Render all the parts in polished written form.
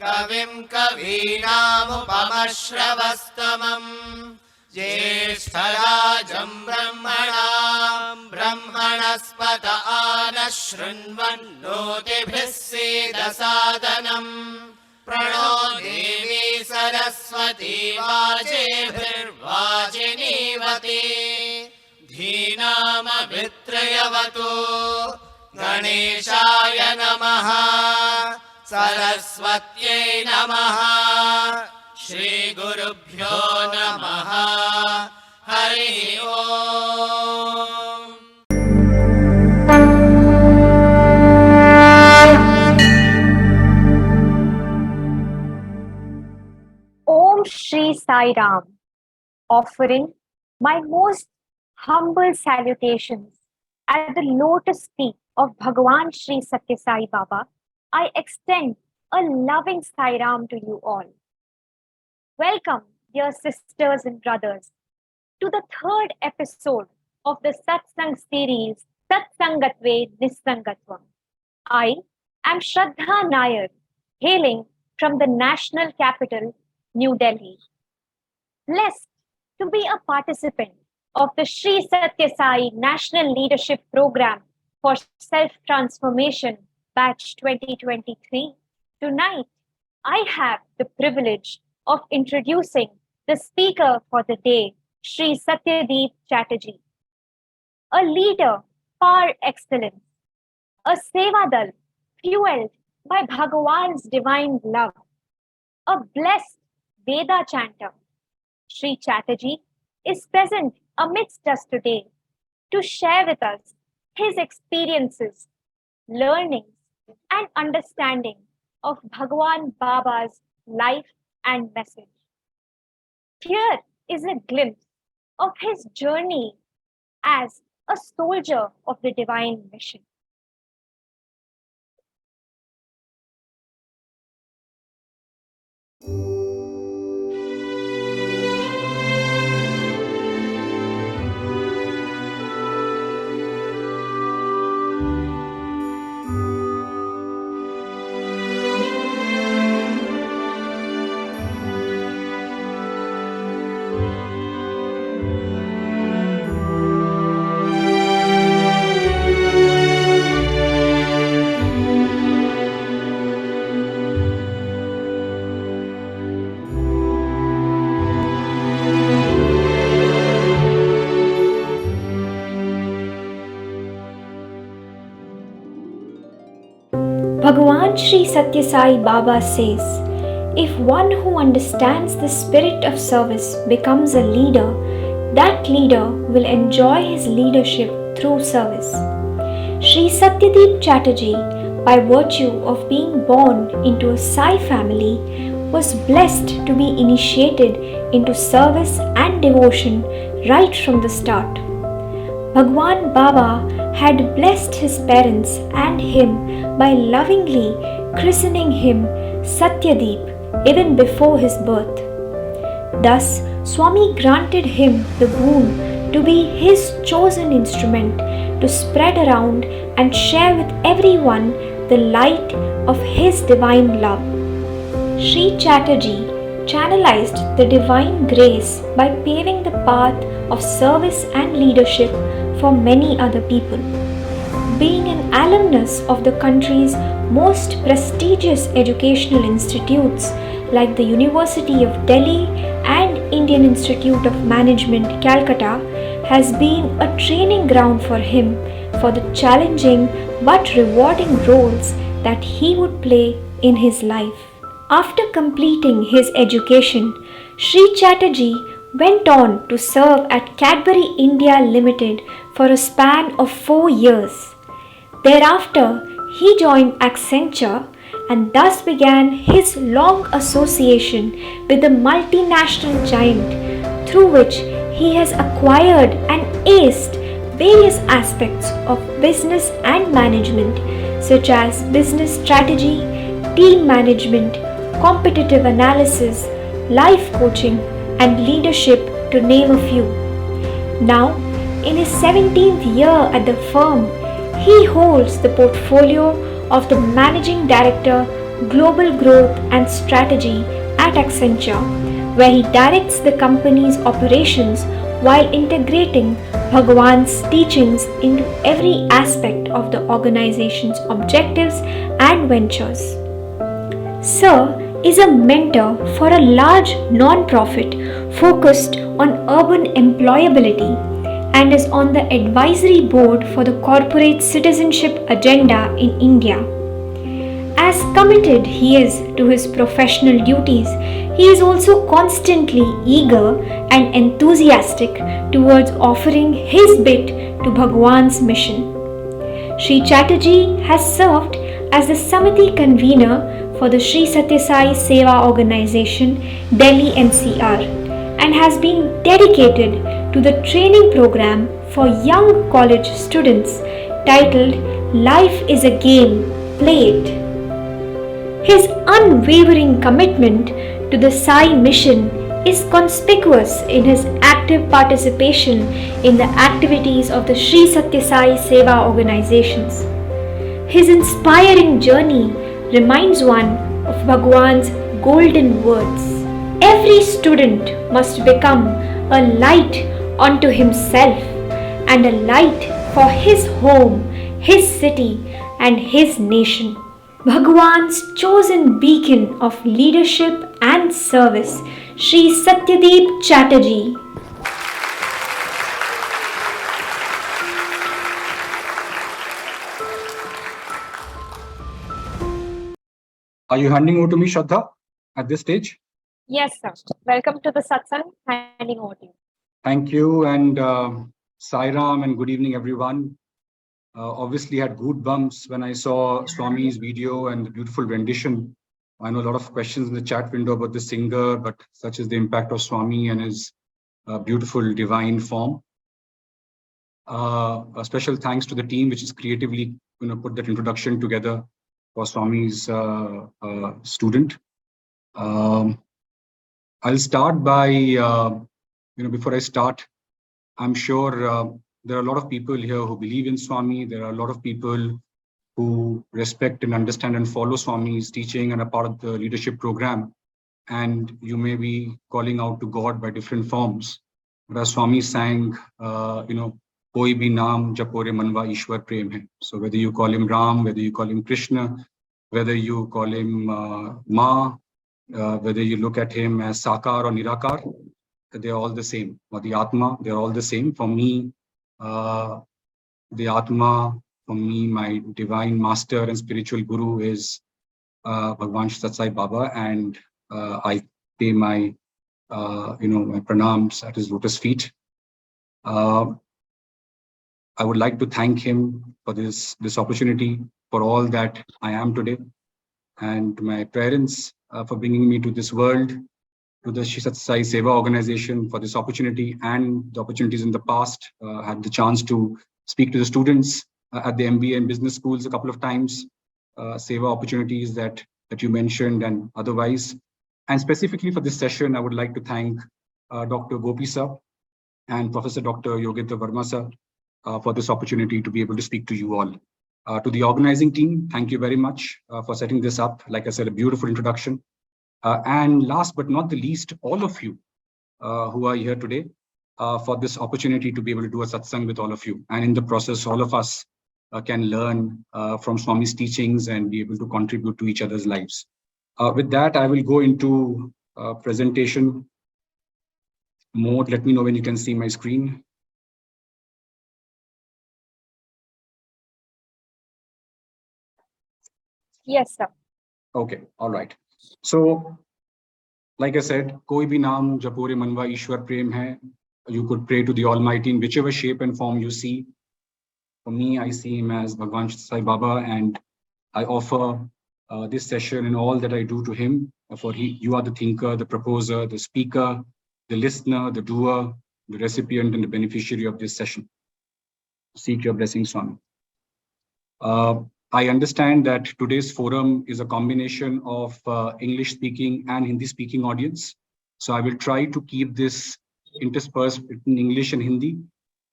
कविं कवीनामुपमश्रवस्तमम् ज्येष्ठराजं ब्रह्मणस्पत आनः शृण्वन्नोतिभिः सीदसादनम् प्रणो देवी सरस्वती वाजेभिर्वाजिनीवती धीनामभित्रयवतु गणेशाय नमः सरस्वत्यै नमः श्रीगुरुभ्यो नमः हरिः ओम्। Om Shri Sairam, offering my most humble salutations at the lotus feet of Bhagavan Shri Satya Sai Baba. I extend a loving Sairam to you all. Welcome, dear sisters and brothers, to the third episode of the Satsang series, Satsangatve Nissangatvam. I am Shraddha Nair, hailing from the national capital, New Delhi. Blessed to be a participant of the Sri Satya Sai National Leadership Program for Self-Transformation Batch 2023. Tonight, I have the privilege of introducing the speaker for the day, Sri Satyadeep Chatterjee, a leader par excellence, a Sevadal fueled by Bhagavan's divine love, a blessed Veda chanter. Sri Chatterjee is present amidst us today to share with us his experiences, learnings, and understanding of Bhagavan Baba's life and message. Here is a glimpse of his journey as a soldier of the divine mission. Bhagavan Shri Satya Sai Baba says, if one who understands the spirit of service becomes a leader, that leader will enjoy his leadership through service. Sri Satyadeep Chatterjee, by virtue of being born into a Sai family, was blessed to be initiated into service and devotion right from the start. Bhagwan Baba had blessed his parents and him by lovingly christening him Satyadeep even before his birth. Thus, Swami granted him the boon to be his chosen instrument to spread around and share with everyone the light of his divine love. Sri Chatterjee channelized the divine grace by paving the path of service and leadership for many other people. Being an alumnus of the country's most prestigious educational institutes like the University of Delhi and Indian Institute of Management, Calcutta, has been a training ground for him for the challenging but rewarding roles that he would play in his life. After completing his education, Sri Chatterjee went on to serve at Cadbury India Limited for a span of 4 years. Thereafter, he joined Accenture and thus began his long association with the multinational giant, through which he has acquired and aced various aspects of business and management, such as business strategy, team management, competitive analysis, life coaching, and leadership, to name a few. Now, in his 17th year at the firm, he holds the portfolio of the Managing Director, Global Growth and Strategy at Accenture, where he directs the company's operations while integrating Bhagwan's teachings into every aspect of the organization's objectives and ventures. Sir is a mentor for a large non-profit focused on urban employability and is on the advisory board for the corporate citizenship agenda in India. As committed he is to his professional duties, he is also constantly eager and enthusiastic towards offering his bit to Bhagwan's mission. Sri Chatterjee has served as the Samiti convener for the Sri Satya Sai Seva Organization, Delhi NCR, and has been dedicated to the training program for young college students titled Life is a Game, Play It. His unwavering commitment to the Sai mission is conspicuous in his active participation in the activities of the Sri Satya Sai Seva organizations. His inspiring journey reminds one of Bhagwan's golden words. Every student must become a light unto himself and a light for his home, his city, and his nation. Bhagwan's chosen beacon of leadership and service, Sri Satyadeep Chatterjee. Are you handing over to me, Shraddha, at this stage? Yes, sir. Welcome to the Satsang. Handing over to you. Thank you, and Sairam, and good evening, everyone. Obviously had goosebumps when I saw Swami's video and the beautiful rendition. I know a lot of questions in the chat window about the singer, but such is the impact of Swami and his beautiful divine form. A special thanks to the team, which is creatively put that introduction together for Swami's student. I'll start by, before I start, I'm sure there are a lot of people here who believe in Swami. There are a lot of people who respect and understand and follow Swami's teaching and are part of the leadership program. And you may be calling out to God by different forms. But as Swami sang, Koi bhi naam japore manva Ishwar prem hai. So whether you call him Ram, whether you call him Krishna, whether you call him Ma, whether you look at him as Sakar or Nirakar, they're all the same. Or the Atma, they're all the same. For me, the Atma, for me, my divine master and spiritual guru is Bhagwan Shat Sai Baba, and I pay my my pranams at his lotus feet. I would like to thank him for this opportunity, for all that I am today, and my parents for bringing me to this world, to the Sri Satya Sai Seva organization, for this opportunity and the opportunities in the past. Had the chance to speak to the students at the MBA and business schools a couple of times, Seva opportunities that you mentioned and otherwise. And specifically for this session, I would like to thank Dr. Gopi sir and Professor Dr. Yogendra Verma sir for this opportunity to be able to speak to you all. To the organizing team, thank you very much for setting this up. Like I said, a beautiful introduction. And last but not the least, all of you who are here today for this opportunity to be able to do a satsang with all of you. And in the process, all of us can learn from Swami's teachings and be able to contribute to each other's lives. With that, I will go into presentation mode. Let me know when you can see my screen. Yes, sir. Okay, all right. So, like I said, Koi bhi naam japore manva Ishwar prem hai. You could pray to the Almighty in whichever shape and form you see. For me, I see him as Bhagwan Sai Baba, and I offer this session and all that I do to him. For you are the thinker, the proposer, the speaker, the listener, the doer, the recipient, and the beneficiary of this session. Seek your blessings, Swami. I understand that today's forum is a combination of English-speaking and Hindi-speaking audience. So I will try to keep this interspersed between English and Hindi.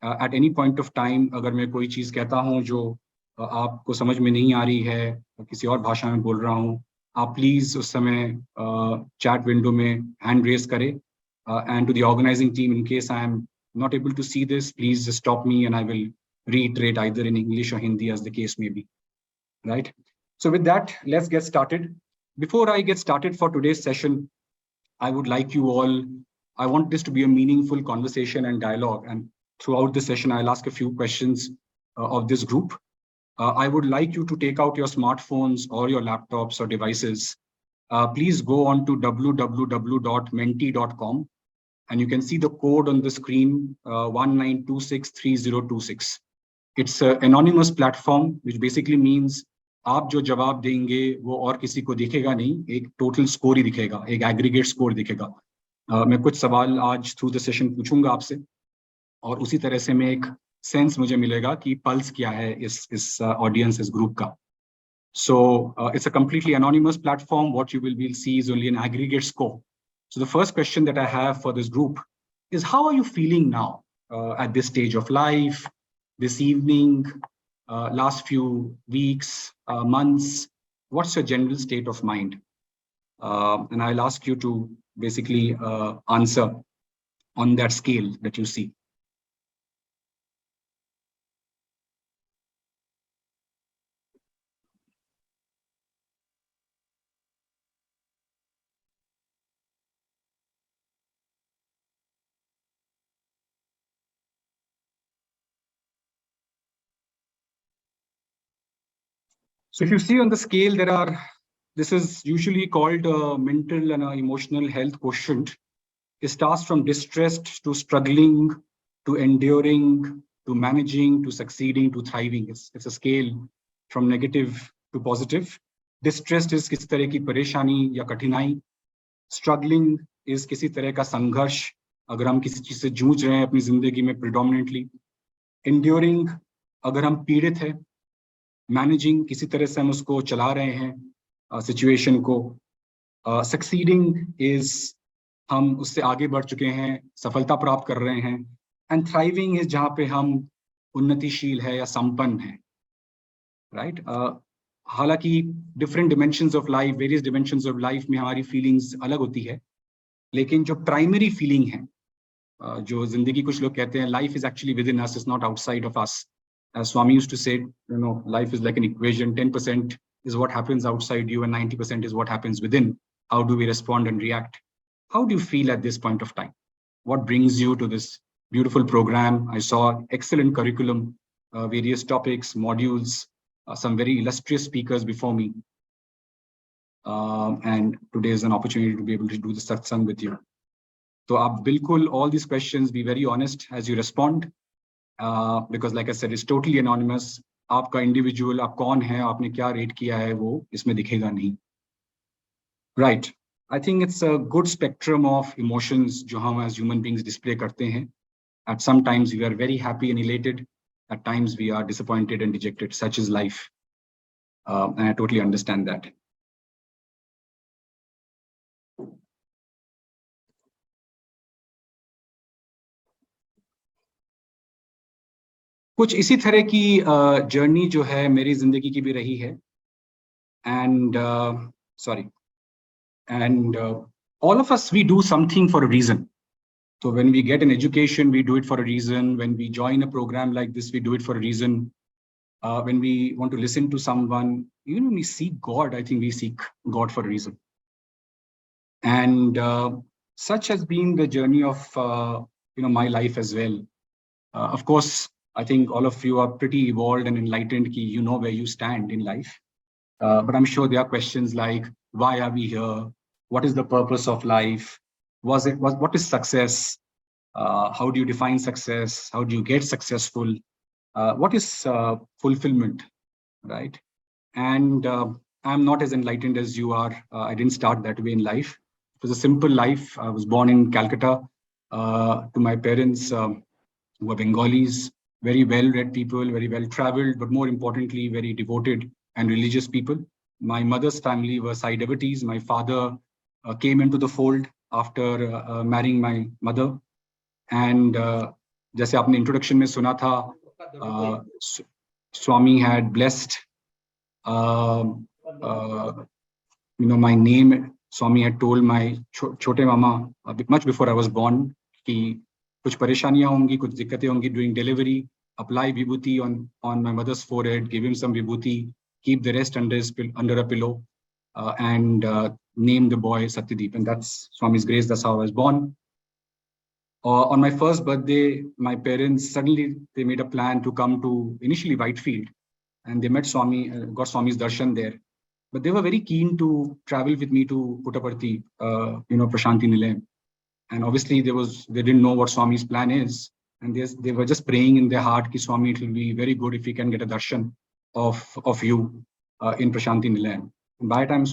At any point of time, अगर मैं कोई चीज़ कहता हूँ जो आपको समझ में नहीं आ रही है, किसी और भाषा में बोल रहा हूँ, आप प्लीज उस समय चैट विंडो में हैंड रेज करें, and to the organising team, in case I am not able to see this, please just stop me and I will reiterate either in English or Hindi as the case may be. Right? So with that, let's get started. Before I get started for today's session, I would like you all, I want this to be a meaningful conversation and dialogue, and throughout the session, I'll ask a few questions of this group. I would like you to take out your smartphones or your laptops or devices. Please go on to www.menti.com. And you can see the code on the screen, 19263026. It's an anonymous platform, which basically means आप जो जवाब देंगे वो और किसी को दिखेगा नहीं, एक टोटल स्कोर ही दिखेगा, एक एग्रीगेट स्कोर दिखेगा. मैं कुछ सवाल आज थ्रू द सेशन पूछूंगा आपसे, और उसी तरह से मैं एक सेंस मुझे मिलेगा कि पल्स क्या है इस ऑडियंस, इस ग्रुप का. So it's a completely anonymous platform. What you will see is only an aggregate score. So the first question that I have for this group is, how are you feeling now at this stage of life, this evening, last few weeks, months? What's your general state of mind? And I'll ask you to basically answer on that scale that you see. So if you see on the scale, this is usually called a mental and emotional health quotient. It starts from distressed to struggling, to enduring, to managing, to succeeding, to thriving. It's a scale from negative to positive. Distressed is किसी तरह की परेशानी या कठिनाई. Struggling is किसी तरह का संघर्ष, अगर हम किसी चीज से जूझ रहे हैं अपनी जिंदगी में predominantly. Enduring, अगर हम पीड़ित हैं. Managing, किसी तरह से हम उसको चला रहे हैं सिचुएशन को. Succeeding is हम उससे आगे बढ़ चुके हैं, सफलता प्राप्त कर रहे हैं. And thriving is जहाँ पे हम उन्नतिशील है या संपन्न है. Right? हालांकि different dimensions of life, various dimensions of life में हमारी feelings अलग होती है, लेकिन जो primary feeling है, जो जिंदगी, कुछ लोग कहते हैं life is actually within us, it's not outside of us. As Swami used to say, life is like an equation. 10% is what happens outside you and 90% is what happens within. How do we respond and react? How do you feel at this point of time? What brings you to this beautiful program? I saw excellent curriculum, various topics, modules, some very illustrious speakers before me. And today is an opportunity to be able to do the Satsang with you. So aap bilkul, all these questions, be very honest as you respond. Because like I said, it's totally anonymous. आपका individual, आप कौन है, आपने क्या rate किया है, वो इसमें दिखेगा नहीं. Right. I think it's a good spectrum of emotions जो हम as human beings display करते हैं. At some times we are very happy and elated. At times we are disappointed and dejected. Such is life. And I totally understand that. कुछ इसी तरह की journey जो है मेरी जिंदगी की भी रही है. And all of us, we do something for a reason. So when we get an education, we do it for a reason. When we join a program like this, we do it for a reason. When we want to listen to someone, even when we seek God, I think we seek God for a reason. And such has been the journey of my life as well. Of course, I think all of you are pretty evolved and enlightened. You know where you stand in life. But I'm sure there are questions like, why are we here? What is the purpose of life? What is success? How do you define success? How do you get successful? What is fulfillment, right? And I'm not as enlightened as you are. I didn't start that way in life. It was a simple life. I was born in Calcutta to my parents who were Bengalis, very well-read people, very well-traveled, but more importantly, very devoted and religious people. My mother's family were Sai devotees. My father came into the fold after marrying my mother. And जैसे आपने introduction में सुना था, Swami had blessed my name, Swami had told my chote mama much before I was born कि कुछ परेशानियां होंगी, कुछ दिक्कतें होंगी during delivery. Apply vibhuti on my mother's forehead, give him some vibhuti, keep the rest under a pillow, and name the boy Satyadeep. And that's Swami's grace. That's how I was born. On my first birthday, my parents suddenly they made a plan to come to initially Whitefield, and they met Swami, got Swami's darshan there. But they were very keen to travel with me to Puttaparthi, Prashanti Nilayam. And obviously they didn't know what Swami's plan is. And they were just praying in their heart, Ki Swami, it will be very good if we can get a darshan of you in Prashanti Nilayam. And by the time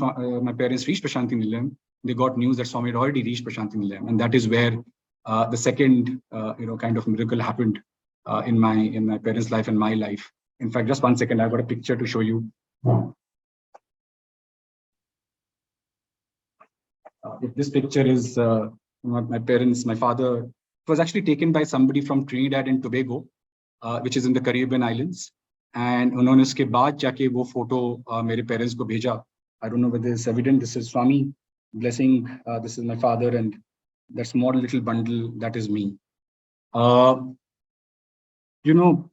my parents reached Prashanti Nilayam, they got news that Swami had already reached Prashanti Nilayam. And that is where the second, kind of miracle happened in my parents' life and my life. In fact, just 1 second, I've got a picture to show you. This picture is my parents, my father. It was actually taken by somebody from Trinidad and Tobago, which is in the Caribbean islands. And उन्होंने उसके बाद जाके वो photo मेरे parents को भेजा. I don't know whether it's evident. This is Swami blessing. This is my father, and that small little bundle, that is me. When you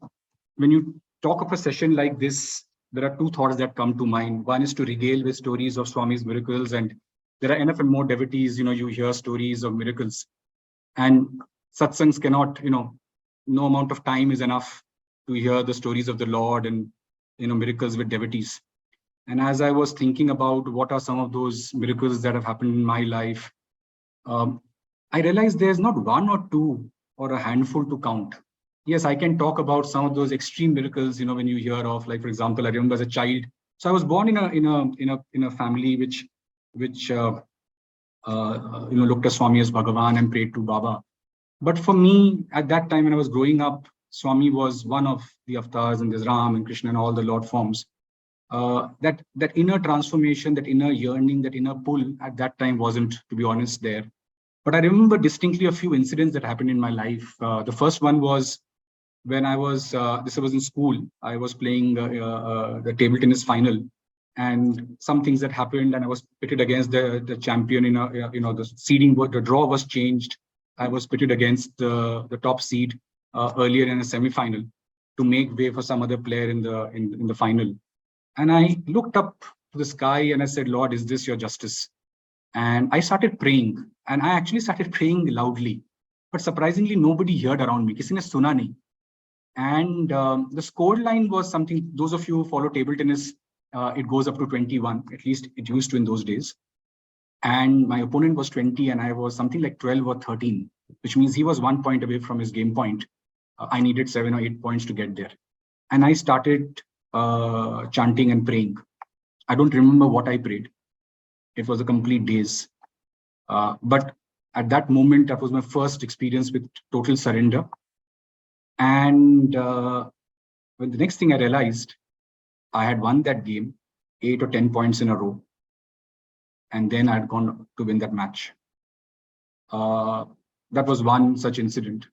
talk of a session like this, there are two thoughts that come to mind. One is to regale with stories of Swami's miracles, and there are enough and more devotees, you hear stories of miracles. And satsangs cannot, no amount of time is enough to hear the stories of the Lord and, miracles with devotees. And as I was thinking about what are some of those miracles that have happened in my life, I realized there's not one or two or a handful to count. Yes, I can talk about some of those extreme miracles, when you hear of, like, for example, I remember as a child. So I was born in a family which looked at Swami as Bhagavan and prayed to Baba. But for me, at that time when I was growing up, Swami was one of the avatars, and there's Ram and Krishna and all the Lord forms. That inner transformation, that inner yearning, that inner pull at that time wasn't, to be honest, there. But I remember distinctly a few incidents that happened in my life. The first one was when I was, this was in school, I was playing the table tennis final, and some things that happened, and I was pitted against the champion the seeding, the draw was changed. I was pitted against the top seed earlier in a semi-final to make way for some other player in the final. And I looked up to the sky and I said, Lord, is this your justice? And I started praying, and I actually started praying loudly, but surprisingly, nobody heard around me. Kisi ne suna nahi. And the score line was something, those of you who follow table tennis, it goes up to 21, at least it used to in those days. And my opponent was 20 and I was something like 12 or 13, which means he was 1 point away from his game point. I needed 7 or 8 points to get there. And I started chanting and praying. I don't remember what I prayed. It was a complete daze. But at that moment, that was my first experience with total surrender. And when the next thing I realized, I had won that game 8 or 10 points in a row. And then I'd gone to win that match. That was one such incident.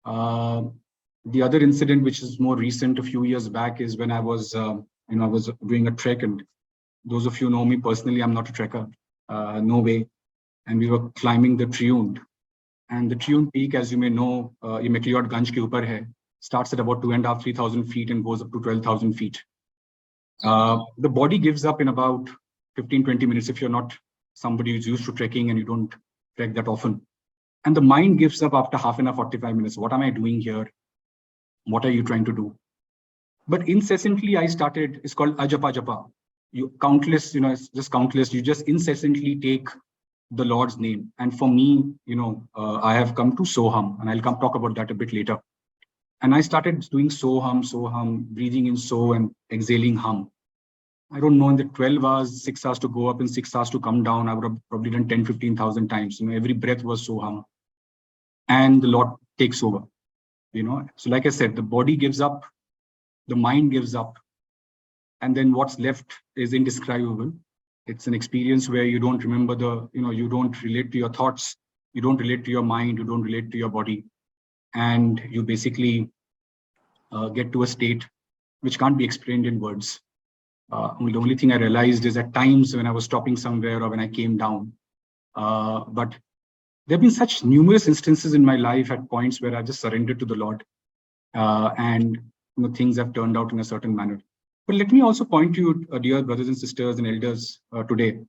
The other incident, which is more recent, a few years back, is when I was, I was doing a trek, and those of you know me personally, I'm not a trekker, no way. And we were climbing the Triund. And the Triund peak, as you may know, ye McLeod Ganj ke upar hai, starts at about 2,500-3,000 feet and goes up to 12,000 feet. The body gives up in about 15-20 minutes if you're not somebody who's used to trekking and you don't trek that often. And the mind gives up after half an hour, 45 minutes. What am I doing here? What are you trying to do? But incessantly, I started, it's called ajapa japa. You countless, it's just countless. You just incessantly take the Lord's name. And for me, I have come to Soham, and I'll come talk about that a bit later. And I started doing Soham, breathing in So and exhaling Hum. I don't know, in the 12 hours, 6 hours to go up and 6 hours to come down, I would have probably done 10-15,000 times. Every breath was Soham. And the Lord takes over. So like I said, the body gives up, the mind gives up, and then what's left is indescribable. It's an experience where you don't remember you don't relate to your thoughts, you don't relate to your mind, you don't relate to your body, and you basically get to a state which can't be explained in words. The only thing I realized is at times when I was stopping somewhere or when I came down. But there have been such numerous instances in my life at points where I just surrendered to the Lord, and things have turned out in a certain manner. But let me also point to you, dear brothers and sisters and elders, today,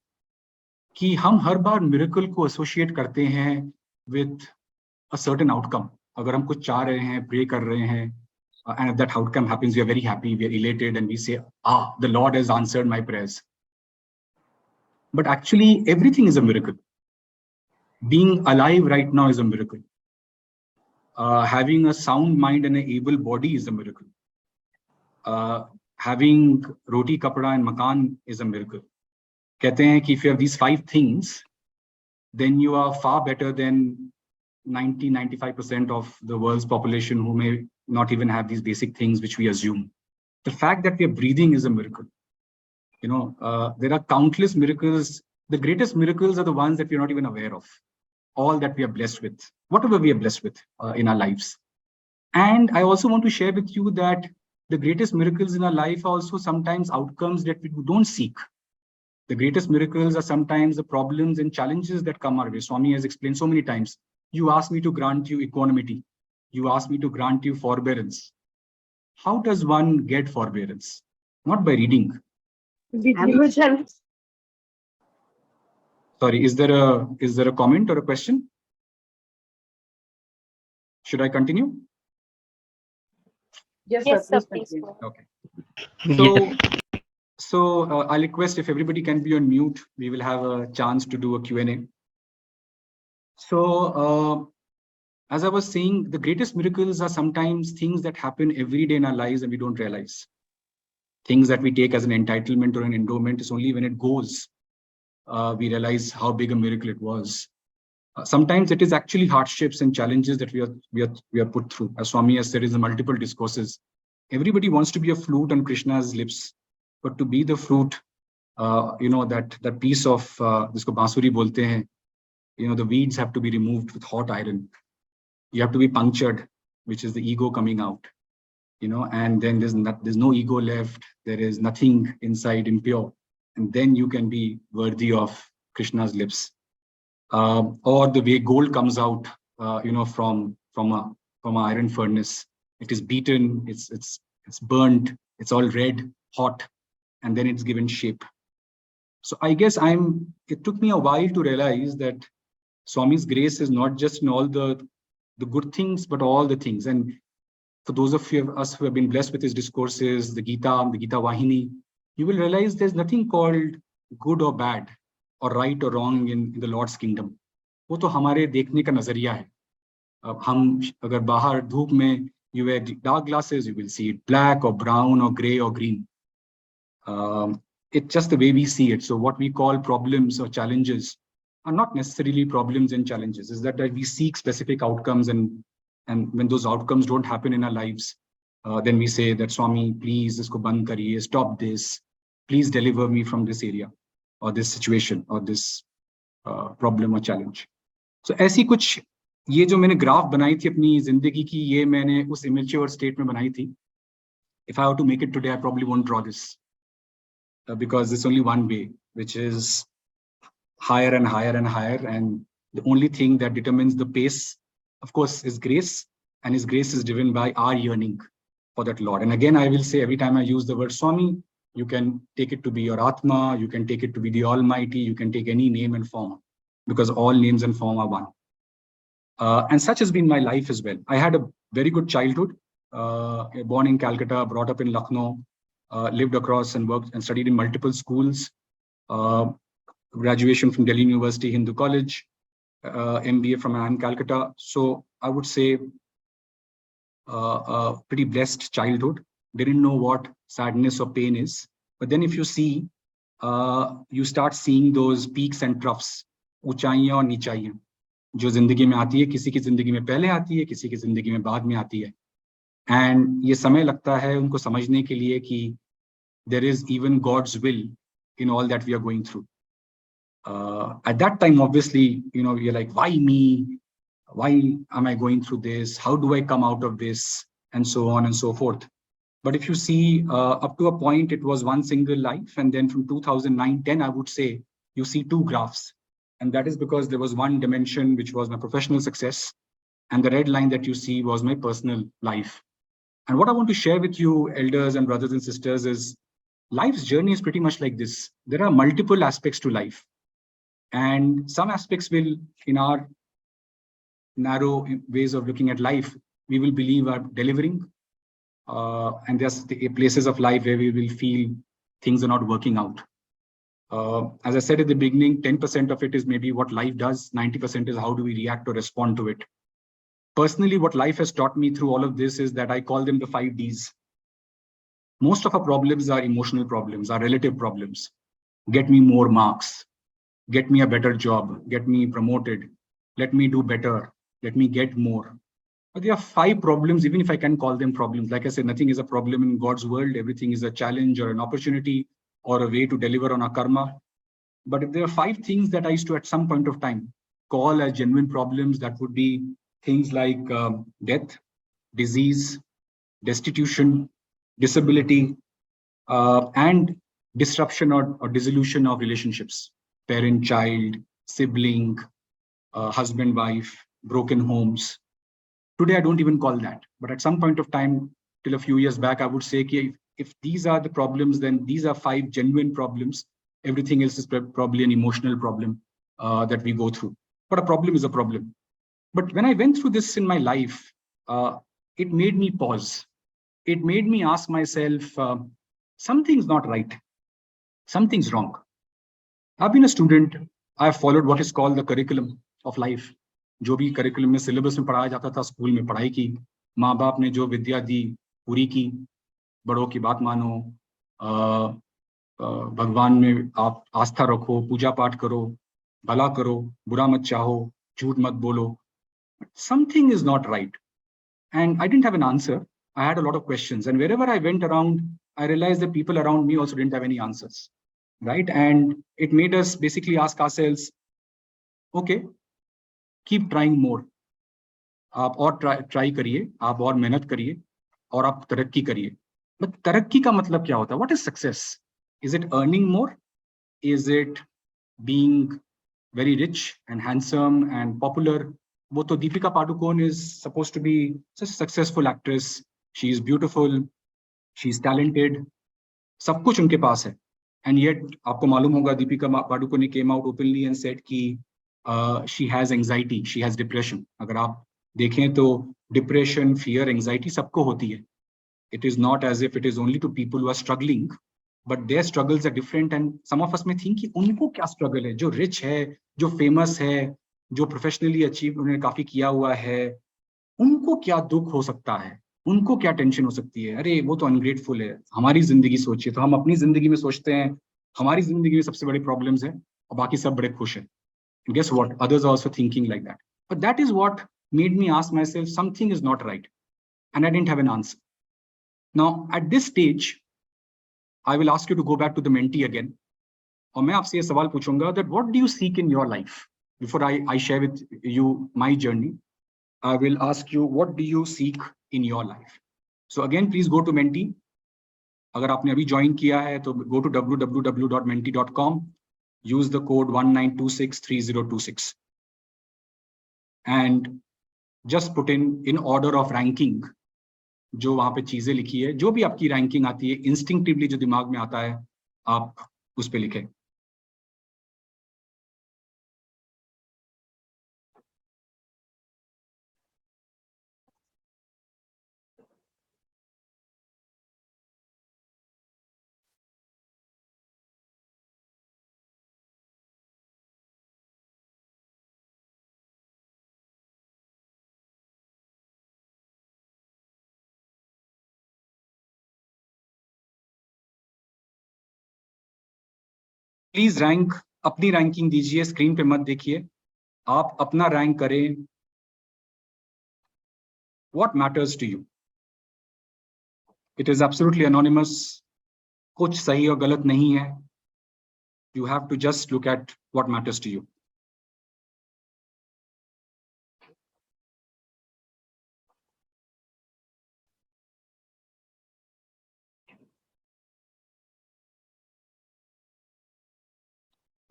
कि हम हर बार miracle को associate करते हैं with a certain outcome. अगर हम कुछ चाह रहे हैं, pray कर रहे हैं, and if that outcome happens, we are very happy, we are elated, and we say, the Lord has answered my prayers. But actually, everything is a miracle. Being alive right now is a miracle. Having a sound mind and an able body is a miracle. Having roti, kapda, and makan is a miracle. कहते हैं कि if you have these 5 things, then you are far better than 90-95% of the world's population who may not even have these basic things which we assume. The fact that we are breathing is a miracle. There are countless miracles. The greatest miracles are the ones that we are not even aware of. All that we are blessed with, whatever we are blessed with in our lives. And I also want to share with you that the greatest miracles in our life are also sometimes outcomes that we don't seek. The greatest miracles are sometimes the problems and challenges that come our way. Swami has explained so many times. You ask me to grant you equanimity. You ask me to grant you forbearance. How does one get forbearance? Not by reading. Sorry, is there a comment or a question? Should I continue? Yes, sir, please. Okay. So I'll request if everybody can be on mute, we will have a chance to do a Q&A. So as I was saying, the greatest miracles are sometimes things that happen every day in our lives and we don't realize. Things that we take as an entitlement or an endowment is only when it goes, we realize how big a miracle it was. Sometimes it is actually hardships and challenges that we are put through. As Swami has said in the multiple discourses, everybody wants to be a flute on Krishna's lips, but to be the fruit, that piece of jisko bansuri bolte hain, the weeds have to be removed with hot iron. You have to be punctured, which is the ego coming out, and then there's no ego left. There is nothing inside impure, and then you can be worthy of Krishna's lips. Or the way gold comes out, from an iron furnace. It is beaten, it's burnt, it's all red, hot, and then it's given shape. So I guess it took me a while to realize that Swami's grace is not just in all the good things, but all the things. And for those of us who have been blessed with his discourses, the Gita Vahini, you will realize there's nothing called good or bad, or right or wrong in the Lord's kingdom. वो तो हमारे देखने का नजरिया है. हम अगर बाहर धूप में you wear dark glasses, you will see it black or brown or gray or green. It's just the way we see it. So what we call problems or challenges are not necessarily problems and challenges. Is that we seek specific outcomes, and when those outcomes don't happen in our lives, then we say that Swami, please, isko band kariye, stop this, please deliver me from this area or this situation or this problem or challenge. So ऐसी कुछ ये जो मैंने graph बनाई थी अपनी जिंदगी की, ये मैंने उस immature state में बनाई थी. If I were to make it today, I probably won't draw this because there's only one way, which is higher and higher and higher. And the only thing that determines the pace, of course, is grace. And his grace is driven by our yearning for that Lord. And again, I will say every time I use the word Swami, you can take it to be your Atma, you can take it to be the Almighty, you can take any name and form, because all names and form are one. And such has been my life as well. I had a very good childhood, born in Calcutta, brought up in Lucknow, lived across and worked and studied in multiple schools, graduation from Delhi University, Hindu College, MBA from IIM Calcutta. So I would say a pretty blessed childhood. Didn't know what sadness or pain is. But then if you see, you start seeing those peaks and troughs, ऊंचाइयां और नीचाइयां, जो जिंदगी में आती है, किसी की जिंदगी में पहले आती है, किसी की जिंदगी में बाद में आती है. And ये समय लगता है उनको समझने के लिए कि there is even God's will in all that we are going through. At that time, obviously, you're like, why me? Why am I going through this? How do I come out of this? And so on and so forth. But if you see up to a point, it was one single life. And then from 2009-10, I would say you see two graphs. And that is because there was one dimension, which was my professional success. And the red line that you see was my personal life. And what I want to share with you, elders and brothers and sisters, is life's journey is pretty much like this. There are multiple aspects to life. And some aspects will, in our narrow ways of looking at life, we will believe are delivering. And there's the places of life where we will feel things are not working out. As I said at the beginning, 10% of it is maybe what life does, 90% is how do we react or respond to it. Personally, what life has taught me through all of this is that I call them the 5 Ds. Most of our problems are emotional problems, are relative problems. Get me more marks, get me a better job, get me promoted, let me do better, let me get more. But there are 5 problems, even if I can call them problems. Like I said, nothing is a problem in God's world. Everything is a challenge or an opportunity or a way to deliver on our karma. But if there are 5 things that I used to, at some point of time, call as genuine problems, that would be things like death, disease, destitution, disability, and disruption or dissolution of relationships, parent, child, sibling, husband, wife, broken homes. Today, I don't even call that. But at some point of time, till a few years back, I would say, if these are the problems, then these are 5 genuine problems. Everything else is probably an emotional problem that we go through. But a problem is a problem. But when I went through this in my life, it made me pause. It made me ask myself, something's not right. Something's wrong. I've been a student. I've followed what is called the curriculum of life. जो भी curriculum में syllabus में पढ़ाया जाता था, school में पढ़ाई की, माँ बाप ने जो विद्या दी पूरी की, बड़ों की बात मानो, भगवान में आप आस्था रखो, पूजा पाठ करो, भला करो, बुरा मत चाहो, झूठ मत बोलो. Something is not right. And I didn't have an answer. I had a lot of questions. And wherever I went around, I realized that people around me also didn't have any answers. Right? And it made us basically ask ourselves, okay, keep trying more. आप और try करिए, आप और मेहनत करिए, और आप तरक्की करिए. बट तरक्की का मतलब क्या होता है? What is success? Is it earning more? Is it being very rich and handsome and popular? वो तो Deepika Padukone is supposed to be such a successful actress. She is beautiful. She is talented. सब कुछ उनके पास है. And yet, आपको मालूम होगा, Deepika Padukone came out openly and said कि she has anxiety, she has depression. अगर आप देखें तो depression, fear, anxiety सबको होती है. It is not as if it is only to people who are struggling, but their struggles are different. And some of us may think कि उनको क्या struggle है, जो rich है, जो famous है, जो professionally achieve उन्होंने काफी किया हुआ है, उनको क्या दुख हो सकता है, उनको क्या टेंशन हो सकती है. अरे वो तो अनग्रेटफुल है. हमारी जिंदगी सोचिए, तो हम अपनी जिंदगी में सोचते हैं हमारी जिंदगी में सबसे बड़ी प्रॉब्लम्स है और बाकी सब बड़े खुश हैं. And guess what? Others are also thinking like that. But that is what made me ask myself, something is not right. And I didn't have an answer. Now, at this stage, I will ask you to go back to the mentee again. और मैं आपसे ये सवाल पूछूंगा that what do you seek in your life? Before I share with you my journey, I will ask you, what do you seek in your life? So again, please go to mentee. अगर आपने अभी join किया है तो go to www.mentee.com. Use the code 19263026 and just put in order of ranking जो वहां पे चीजें लिखी है, जो भी आपकी रैंकिंग आती है, इंस्टिंक्टिवली जो दिमाग में आता है, आप उस पे लिखें. प्लीज रैंक, अपनी रैंकिंग दीजिए, स्क्रीन पे मत देखिए, आप अपना रैंक करें. What matters to you? It is absolutely anonymous. कुछ सही और गलत नहीं है. You have to just look at what matters to you.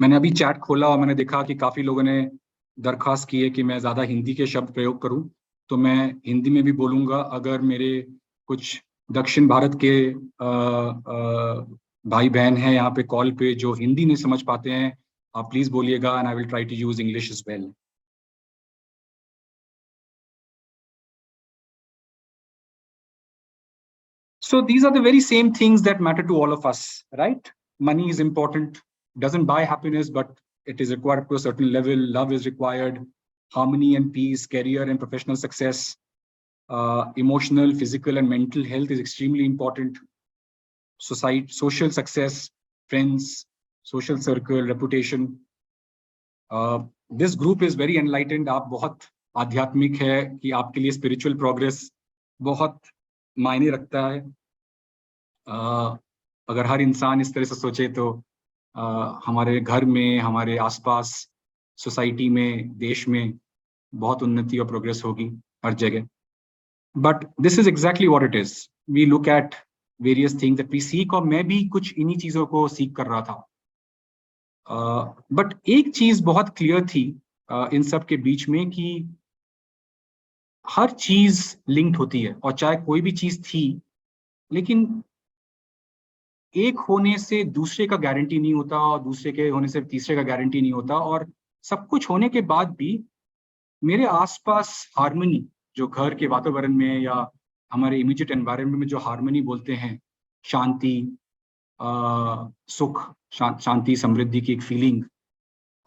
मैंने अभी चैट खोला और मैंने देखा कि काफी लोगों ने दरख्वास्त की है कि मैं ज्यादा हिंदी के शब्द प्रयोग करूं, तो मैं हिंदी में भी बोलूंगा। अगर मेरे कुछ दक्षिण भारत के भाई बहन हैं यहाँ पे कॉल पे जो हिंदी नहीं समझ पाते हैं, आप प्लीज बोलिएगा, and I will try to use English as well. So these are the very same things that matter to all of us, right? Money is important, doesn't buy happiness, but it is required to a certain level. Love is required, harmony and peace, career and professional success, emotional, physical and mental health is extremely important. Society, social success, friends, social circle, reputation. This group is very enlightened. आप बहुत आध्यात्मिक है कि आपके लिए spiritual progress बहुत मायने रखता है। अगर हर इंसान इस तरह से सोचे तो हमारे घर में, हमारे आसपास, सोसाइटी में, देश में बहुत उन्नति और प्रोग्रेस होगी हर जगह। But this is exactly what it is. We look at various things that we seek, और मैं भी कुछ इन्हीं चीजों को सीख कर रहा था। बट एक चीज बहुत क्लियर थी इन सब के बीच में कि हर चीज लिंक्ड होती है, और चाहे कोई भी चीज थी, लेकिन एक होने से दूसरे का गारंटी नहीं होता, और दूसरे के होने से तीसरे का गारंटी नहीं होता। और सब कुछ होने के बाद भी मेरे आसपास हार्मनी, जो घर के वातावरण में या हमारे इमीडिएट एनवायरनमेंट में जो हार्मनी बोलते हैं, शांति, सुख, शांति, समृद्धि की एक फीलिंग,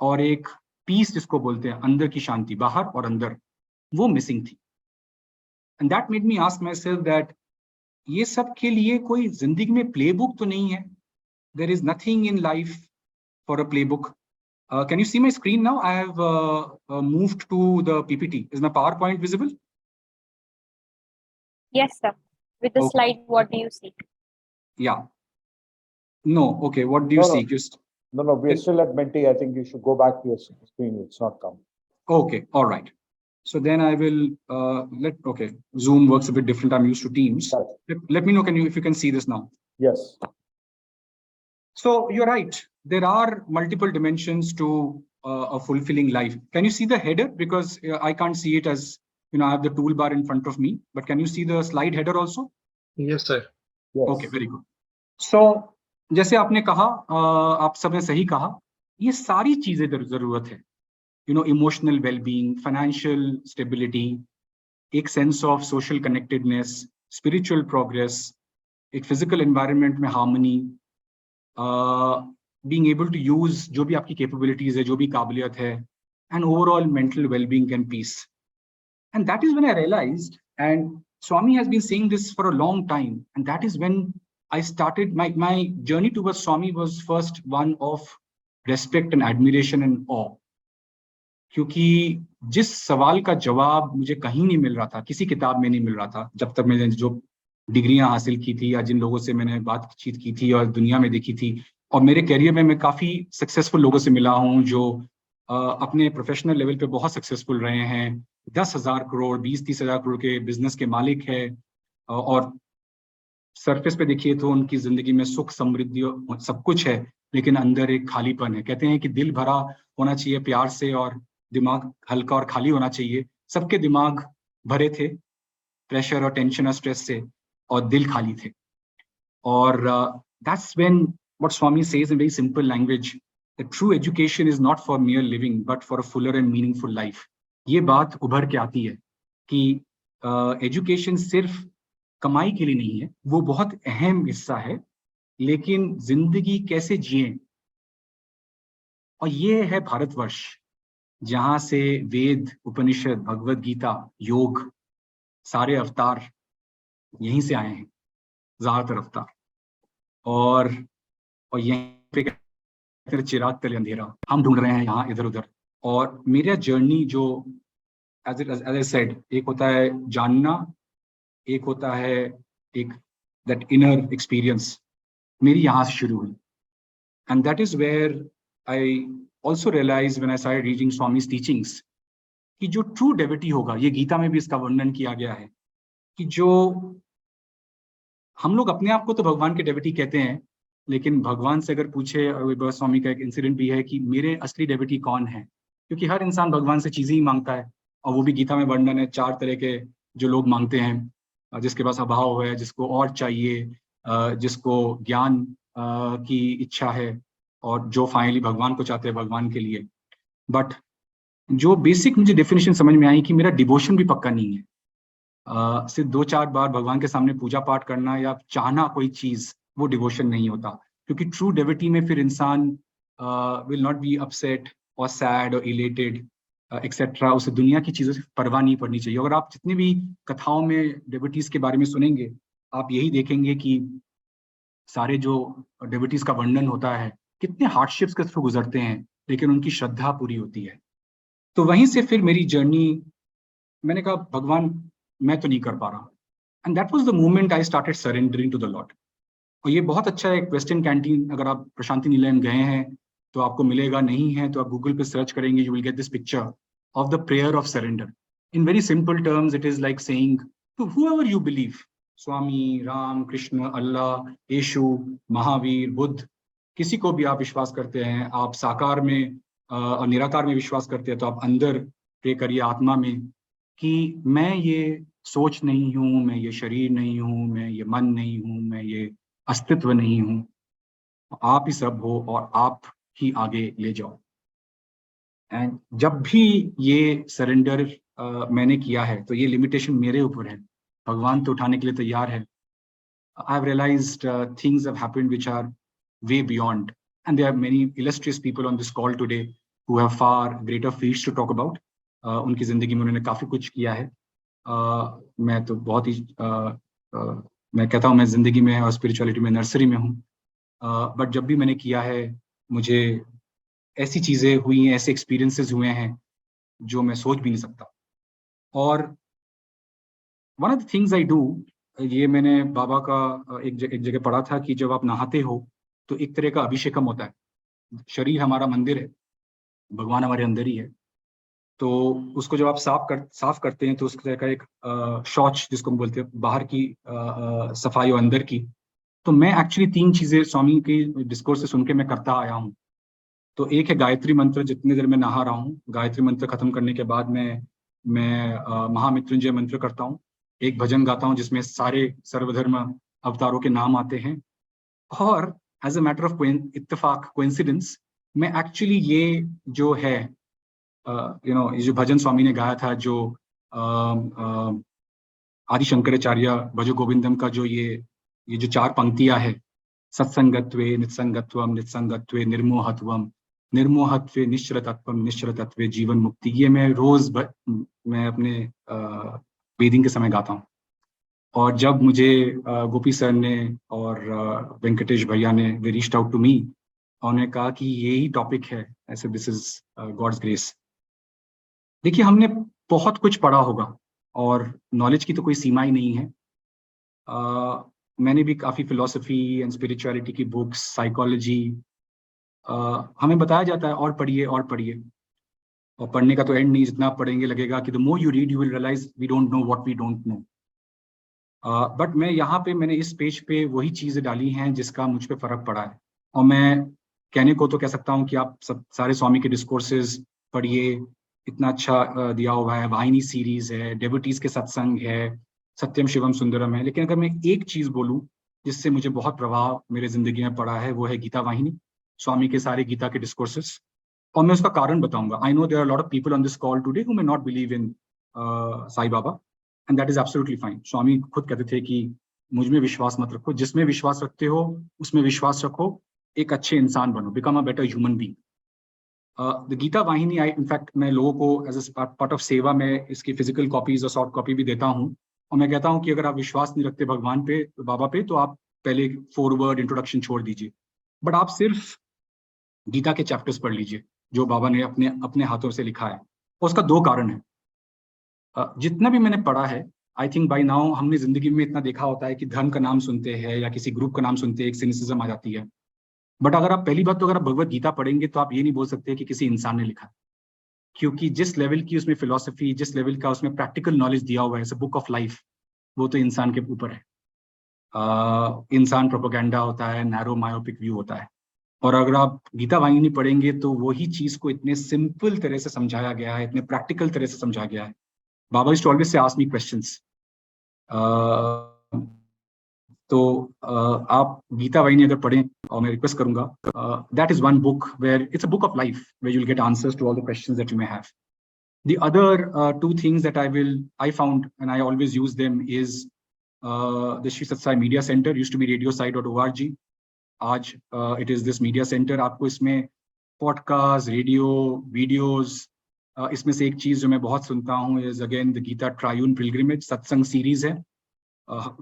और एक पीस जिसको बोलते हैं, अंदर की शांति, बाहर और अंदर, वो मिसिंग थी। And that made me ask my self that ये सब के लिए कोई जिंदगी में प्ले बुक तो नहीं है। There is nothing in life for a play book. Can you see my screen now? I have moved to the PPT. Is my PowerPoint visible? Yes, sir. With the Okay. slide, what do you see? Yeah. No. Okay. What do you see? Just No, we are still at Menti. I think you should go back to your screen. It's not come. okay. All right. So then I will okay. Zoom works a bit different. I'm used to Teams. Right. Let me know if you can see this now. Yes. So you're right. There are multiple dimensions to a fulfilling life. Can you see the header? Because I can't see it as, I have the toolbar in front of me. But can you see the slide header also? Yes, sir. Yes. Okay, very good. So जैसे आपने कहा, आप सबने सही कहा, ये सारी चीजें जरूरत है। इमोशनल वेलबींग, फाइनेंशियल स्टेबिलिटी, एक sense of social connectedness, spiritual progress, एक फिजिकल एनवायरनमेंट में harmony, being able to use जो भी आपकी कैपेबिलिटीज है, जो भी काबिलियत है, and overall mental wellbeing and peace. And that is when I realised, and Swami has been saying this for a long time, and that is when I started my journey towards Swami was first one of respect and admiration and awe. क्योंकि जिस सवाल का जवाब मुझे कहीं नहीं मिल रहा था, किसी किताब में नहीं मिल रहा था, जब तक मैंने जो डिग्रियां हासिल की थी या जिन लोगों से मैंने बातचीत की थी और दुनिया में देखी थी, और मेरे करियर में मैं काफी सक्सेसफुल लोगों से मिला हूँ जो अपने प्रोफेशनल लेवल पे बहुत सक्सेसफुल रहे हैं, 10,000 करोड़, 20-30 हजार करोड़ के बिजनेस के मालिक है, और सरफेस पे देखिए तो उनकी जिंदगी में सुख, समृद्धि सब कुछ है, लेकिन अंदर एक खालीपन है। कहते हैं कि दिल भरा होना चाहिए प्यार से और दिमाग हल्का और खाली होना चाहिए। सबके दिमाग भरे थे प्रेशर और टेंशन और स्ट्रेस से, और दिल खाली थे। और that's when what Swami says in very simple language, the true education is not for मियर living but for a Fuller and meaningful life. ये बात उभर के आती है कि एजुकेशन सिर्फ कमाई के लिए नहीं है, वो बहुत अहम हिस्सा है, लेकिन जिंदगी कैसे जिए, और ये है भारतवर्ष, जहां से वेद, उपनिषद, भगवत गीता, योग, सारे अवतार यहीं से आए हैं, ज्यादातर अवतार। और यहीं पे चिराग तले अंधेरा हम ढूंढ रहे हैं यहाँ इधर उधर। और मेरा जर्नी जो एज आई सेड, एक होता है जानना, एक होता है एक दैट इनर एक्सपीरियंस, मेरी यहाँ से शुरू हुई। And that is where I also realise when I started reading Swami's teachings कि जो ट्रू डेविटी होगा, ये गीता में भी इसका वर्णन किया गया है कि जो हम लोग अपने आप को तो भगवान के डेविटी कहते हैं, लेकिन भगवान से अगर पूछे, स्वामी का एक इंसिडेंट भी है कि मेरे असली डेविटी कौन है, क्योंकि हर इंसान भगवान से चीजें ही मांगता है, और वो भी गीता में वर्णन है 4 तरह के जो लोग मांगते हैं, जिसके पास अभाव है, जिसको और चाहिए, जिसको ज्ञान की इच्छा है, और जो फाइनली भगवान को चाहते हैं भगवान के लिए। बट जो बेसिक मुझे डेफिनेशन समझ में आई कि मेरा डिवोशन भी पक्का नहीं है। सिर्फ 2-4 बार भगवान के सामने पूजा पाठ करना या चाहना कोई चीज, वो डिवोशन नहीं होता, क्योंकि ट्रू डेविटी में फिर इंसान विल नॉट बी अपसेट और सैड और इलेटेड एक्सेट्रा। उसे दुनिया की चीजों से परवाह नहीं पड़नी चाहिए। अगर आप जितनी भी कथाओं में डेविटीज के बारे में सुनेंगे, आप यही देखेंगे कि सारे जो डेविटीज का वर्णन होता है, कितने हार्डशिप्स के थ्रू गुजरते हैं, लेकिन उनकी श्रद्धा पूरी होती है। तो वहीं से फिर मेरी जर्नी, मैंने कहा भगवान मैं तो नहीं कर पा रहा, and that was the moment I started surrendering to the Lord. और ये बहुत अच्छा है, एक वेस्टर्न कैंटीन, अगर आप प्रशांति निलयम गए हैं तो आपको मिलेगा, नहीं है तो आप गूगल पे सर्च करेंगे, you will get this picture of the prayer of surrender. In very simple terms it is like saying to whoever you believe, Swami, Ram, Krishna, Allah, Yeshu, Mahavir, Buddha, किसी को भी आप विश्वास करते हैं, आप साकार में और निराकार में विश्वास करते हैं, तो आप अंदर प्रे करिए आत्मा में कि मैं ये सोच नहीं हूँ, मैं ये शरीर नहीं हूँ, मैं ये मन नहीं हूँ, मैं ये अस्तित्व नहीं हूँ, आप ही सब हो और आप ही आगे ले जाओ। एंड जब भी ये सरेंडर मैंने किया है, तो ये लिमिटेशन मेरे ऊपर है, भगवान तो उठाने के लिए तैयार है। I have realised things have happened which are way beyond, and there are many illustrious people on this call today who have far greater feats to talk about. उनकी जिंदगी में उन्होंने काफी कुछ किया है। मैं तो बहुत ही मैं कहता हूँ मैं जिंदगी में और स्पिरिचुअलिटी में नर्सरी में हूँ, बट जब भी मैंने किया है, मुझे ऐसी चीजें हुई हैं, ऐसे एक्सपीरियंसेस हुए हैं जो मैं सोच भी नहीं सकता। और one of the things I do, ये मैंने बाबा का एक जगह पढ़ा था कि जब आप नहाते हो तो एक तरह का अभिषेकम होता है। शरीर हमारा मंदिर है, भगवान हमारे अंदर ही है, तो उसको जब आप साफ करते हैं तो उस तरह का एक शौच, जिसको हम बोलते हैं, बाहर की सफाई और अंदर की। तो मैं एक्चुअली 3 चीजें स्वामी की डिस्कोर्स से सुन के मैं करता आया हूँ। तो एक है गायत्री मंत्र, जितनी देर मैं नहा रहा हूँ, गायत्री मंत्र खत्म करने के बाद मैं महामृत्युंजय मंत्र करता हूँ, एक भजन गाता हूँ जिसमें सारे सर्वधर्म अवतारों के नाम आते हैं, और एज अ मैटर ऑफ इत्तेफाक, कोइंसिडेंस, मैं एक्चुअली ये जो है ये जो भजन स्वामी ने गाया था, जो आदि शंकराचार्य भजो गोविंदम का जो ये जो 4 पंक्तियां है, सत्संगत्वे निस्संगत्वम, निस्संगत्वे निर्मोहत्वम, निर्मोहत्वे निश्चरतत्वम, निश्चरतत्वे जीवन मुक्ति, ये मैं रोज मैं अपने वेदिंग के समय गाता हूँ। और जब मुझे गोपी सर ने और वेंकटेश भैया ने वे रीच्ड आउट टू मी, उन्होंने कहा कि यही टॉपिक है, ऐसे दिस इज गॉड्स ग्रेस। देखिए, हमने बहुत कुछ पढ़ा होगा और नॉलेज की तो कोई सीमा ही नहीं है। मैंने भी काफ़ी फिलॉसफी एंड स्पिरिचुअलिटी की बुक्स, साइकोलॉजी, हमें बताया जाता है और पढ़िए और पढ़िए, और पढ़ने का तो एंड नहीं, जितना पढ़ेंगे लगेगा कि the more you read you will realise we don't know what we don't know. But मैं यहाँ पे, मैंने इस पेज पे वही चीज़ें डाली हैं जिसका मुझ पे फर्क पड़ा है। और मैं कहने को तो कह सकता हूँ कि आप सब सारे स्वामी के डिस्कोर्सेज पढ़िए, इतना अच्छा दिया हुआ है, वाहिनी सीरीज है, डेवोटीज के सत्संग है, सत्यम शिवम सुंदरम है। लेकिन अगर मैं एक चीज़ बोलूँ जिससे मुझे बहुत प्रभाव मेरे जिंदगी में पड़ा है, वो है गीता वाहिनी, स्वामी के सारे गीता के डिस्कोर्सेस। और मैं उसका कारण बताऊंगा। I know there are lot of people on this call today who may not believe in Sai Baba, and that is absolutely fine. Swami खुद कहते थे कि मुझ में विश्वास मत रखो, जिसमें विश्वास रखते हो उसमें विश्वास रखो, एक अच्छे इंसान बनो, become a better human being. The Gita Vahini, in fact मैं लोगों को एज अ पार्ट ऑफ सेवा में इसकी फिजिकल कॉपीज और सॉफ्ट कॉपी भी देता हूँ। और मैं कहता हूँ कि अगर आप विश्वास नहीं रखते भगवान पे, बाबा पे, तो आप पहले फॉरवर्ड इंट्रोडक्शन छोड़ दीजिए, बट आप सिर्फ गीता के चैप्टर्स पढ़ लीजिए जो बाबा ने अपने हाथों से लिखा है। उसका 2 कारण है। जितना भी मैंने पढ़ा है, आई थिंक बाय नाउ हमने जिंदगी में इतना देखा होता है कि धर्म का नाम सुनते हैं या किसी ग्रुप का नाम सुनते हैं, एक सिनिसिज्म आ जाती है। बट अगर आप पहली बात तो अगर आप भगवत गीता पढ़ेंगे तो आप ये नहीं बोल सकते कि किसी इंसान ने लिखा, क्योंकि जिस लेवल की उसमें फिलॉसफी, जिस लेवल का उसमें प्रैक्टिकल नॉलेज दिया हुआ है, बुक ऑफ लाइफ, वो तो इंसान के ऊपर है। इंसान प्रोपेगेंडा होता है, नैरो मायोपिक व्यू होता है। और अगर आप गीता वाहिनी पढ़ेंगे तो वही चीज को इतने सिंपल तरह से समझाया गया है, इतने प्रैक्टिकल तरह से समझाया गया है। Baba used to always say ask me questions. तो आप गीता वाहिनी अगर पढ़ें, और मैं रिक्वेस्ट करूंगा, that is one book where it's a book of life where you will get answers to all the questions that you may have. The other two things that I found and I always use them is the Shri Satsai Media Center. Used to be radiosai.org. आज it is this media center. आपको इसमें podcast, radio, videos, इसमें से एक चीज जो मैं बहुत सुनता हूँ is again the Gita Triune Pilgrimage. सत्संग सीरीज है,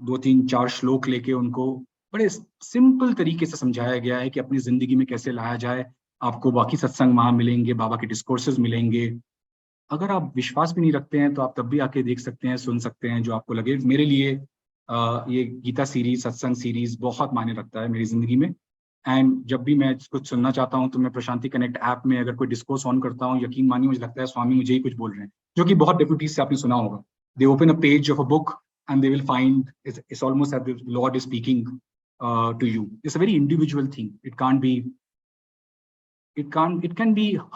2-3-4 श्लोक लेके उनको बड़े सिंपल तरीके से समझाया गया है कि अपनी जिंदगी में कैसे लाया जाए। आपको बाकी सत्संग वहां मिलेंगे, बाबा के डिस्कोर्सेज मिलेंगे। अगर आप विश्वास भी नहीं रखते हैं तो आप तब भी आके देख सकते हैं, सुन सकते हैं, जो आपको लगे। मेरे लिए ये गीता सीरीज, सत्संग सीरीज बहुत मायने रखता है मेरी जिंदगी में। एंड जब भी मैं कुछ सुनना चाहता हूँ तो मैं प्रशांति कनेक्ट ऐप में अगर कोई डिस्कोर्स ऑन करता हूँ, यकीन मानिए मुझे लगता है स्वामी मुझे ही कुछ बोल रहे हैं, जो कि बहुत डेप्यूटीज से आपने सुना होगा। दे open a page of a book and they will find it's almost as if the Lord is speaking to you. It's a very individual thing. It can be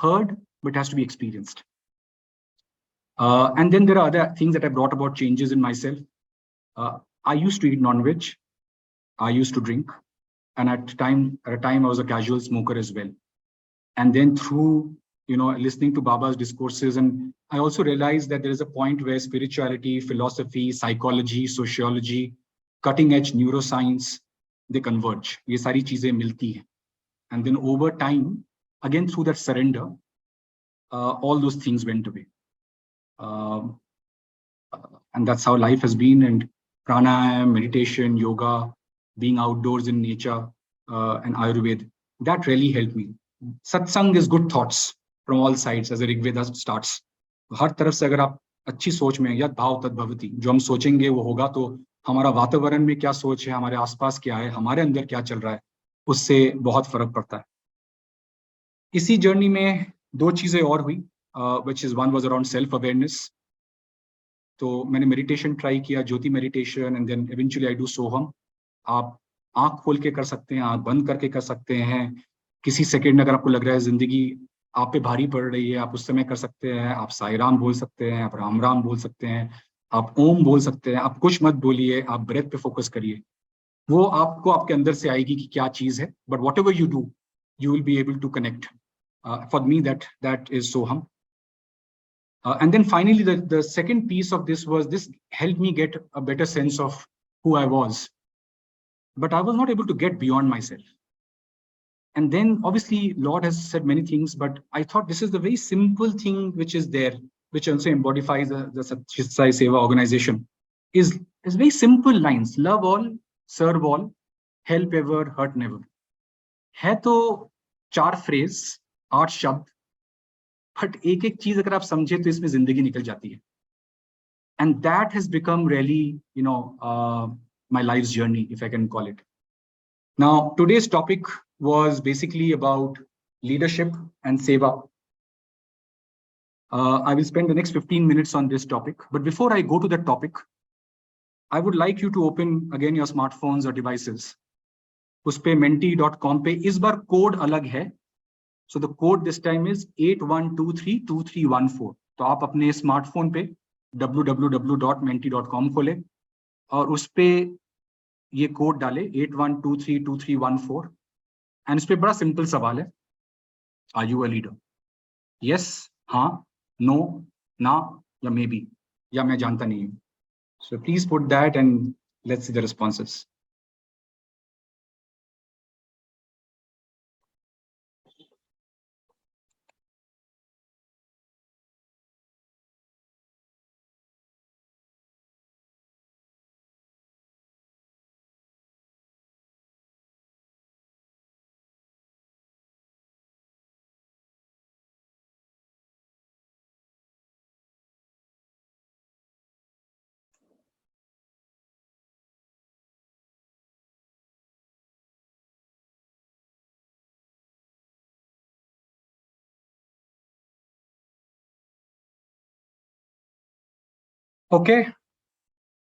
heard, but it has to be experienced. And then there are other things that I brought about changes in myself. I used to eat non-veg. I used to drink, and at a time I was a casual smoker as well. And then through listening to Baba's discourses, and I also realized that there is a point where spirituality, philosophy, psychology, sociology, cutting edge neuroscience, they converge. ये सारी चीजें मिलती हैं. And then over time, again through that surrender, all those things went away. And that's how life has been. And pranayam, meditation, yoga, being outdoors in nature, and Ayurveda, that really helped me. Satsang is good thoughts from all sides, as the Rig Veda starts. हर तरफ से अगर आप अच्छी सोच में, यद भाव तद भवति, जो हम सोचेंगे वो होगा। तो हमारा वातावरण में क्या सोच है, हमारे आसपास क्या है, हमारे अंदर क्या चल रहा है, उससे बहुत फर्क पड़ता है। इसी जर्नी में दो चीजें और हुई, which is one was around self awareness. तो मैंने मेडिटेशन ट्राई किया, Jyoti meditation, and then eventually I do Soham. आप आंख खोल के कर सकते हैं, आंख बंद करके कर सकते हैं। किसी सेकंड अगर आपको लग रहा है जिंदगी आप पे भारी पड़ रही है, आप उस समय कर सकते हैं। आप साईराम बोल सकते हैं, आप राम राम बोल सकते हैं, आप ओम बोल सकते हैं। आप कुछ मत बोलिए, आप ब्रेथ पे फोकस करिए, वो आपको आपके अंदर से आएगी कि क्या चीज है। But whatever you do, you will be able to connect. For me that is soham. And then finally, the second piece of this was this helped me get a better sense of who I was. But I was not able to get beyond myself. And then obviously Lord has said many things, but I thought this is the very simple thing which is there, which also embodies the Satsang Seva organization, is very simple lines: love all, serve all, help ever, hurt never. है तो 4 phrase, 8 शब्द, but एक एक चीज अगर आप समझे तो इसमें जिंदगी निकल जाती है. And that has become really, my life's journey, if I can call it. Now, today's topic was basically about leadership and seva. I will spend the next 15 minutes on this topic. But before I go to that topic, I would like you to open again your smartphones or devices. उस पे menti.com पे इस bar code अलग है. So the code this time is 81232314. तो आप अपने smartphone पे www.menti.com खोले और उस पे ये कोड डाले 81232314. एंड इस पे बड़ा सिंपल सवाल है, are you a leader? Yes, हाँ, नो, ना, या मे बी, या मैं जानता नहीं हूँ. So please put that and let's see the responses. Okay,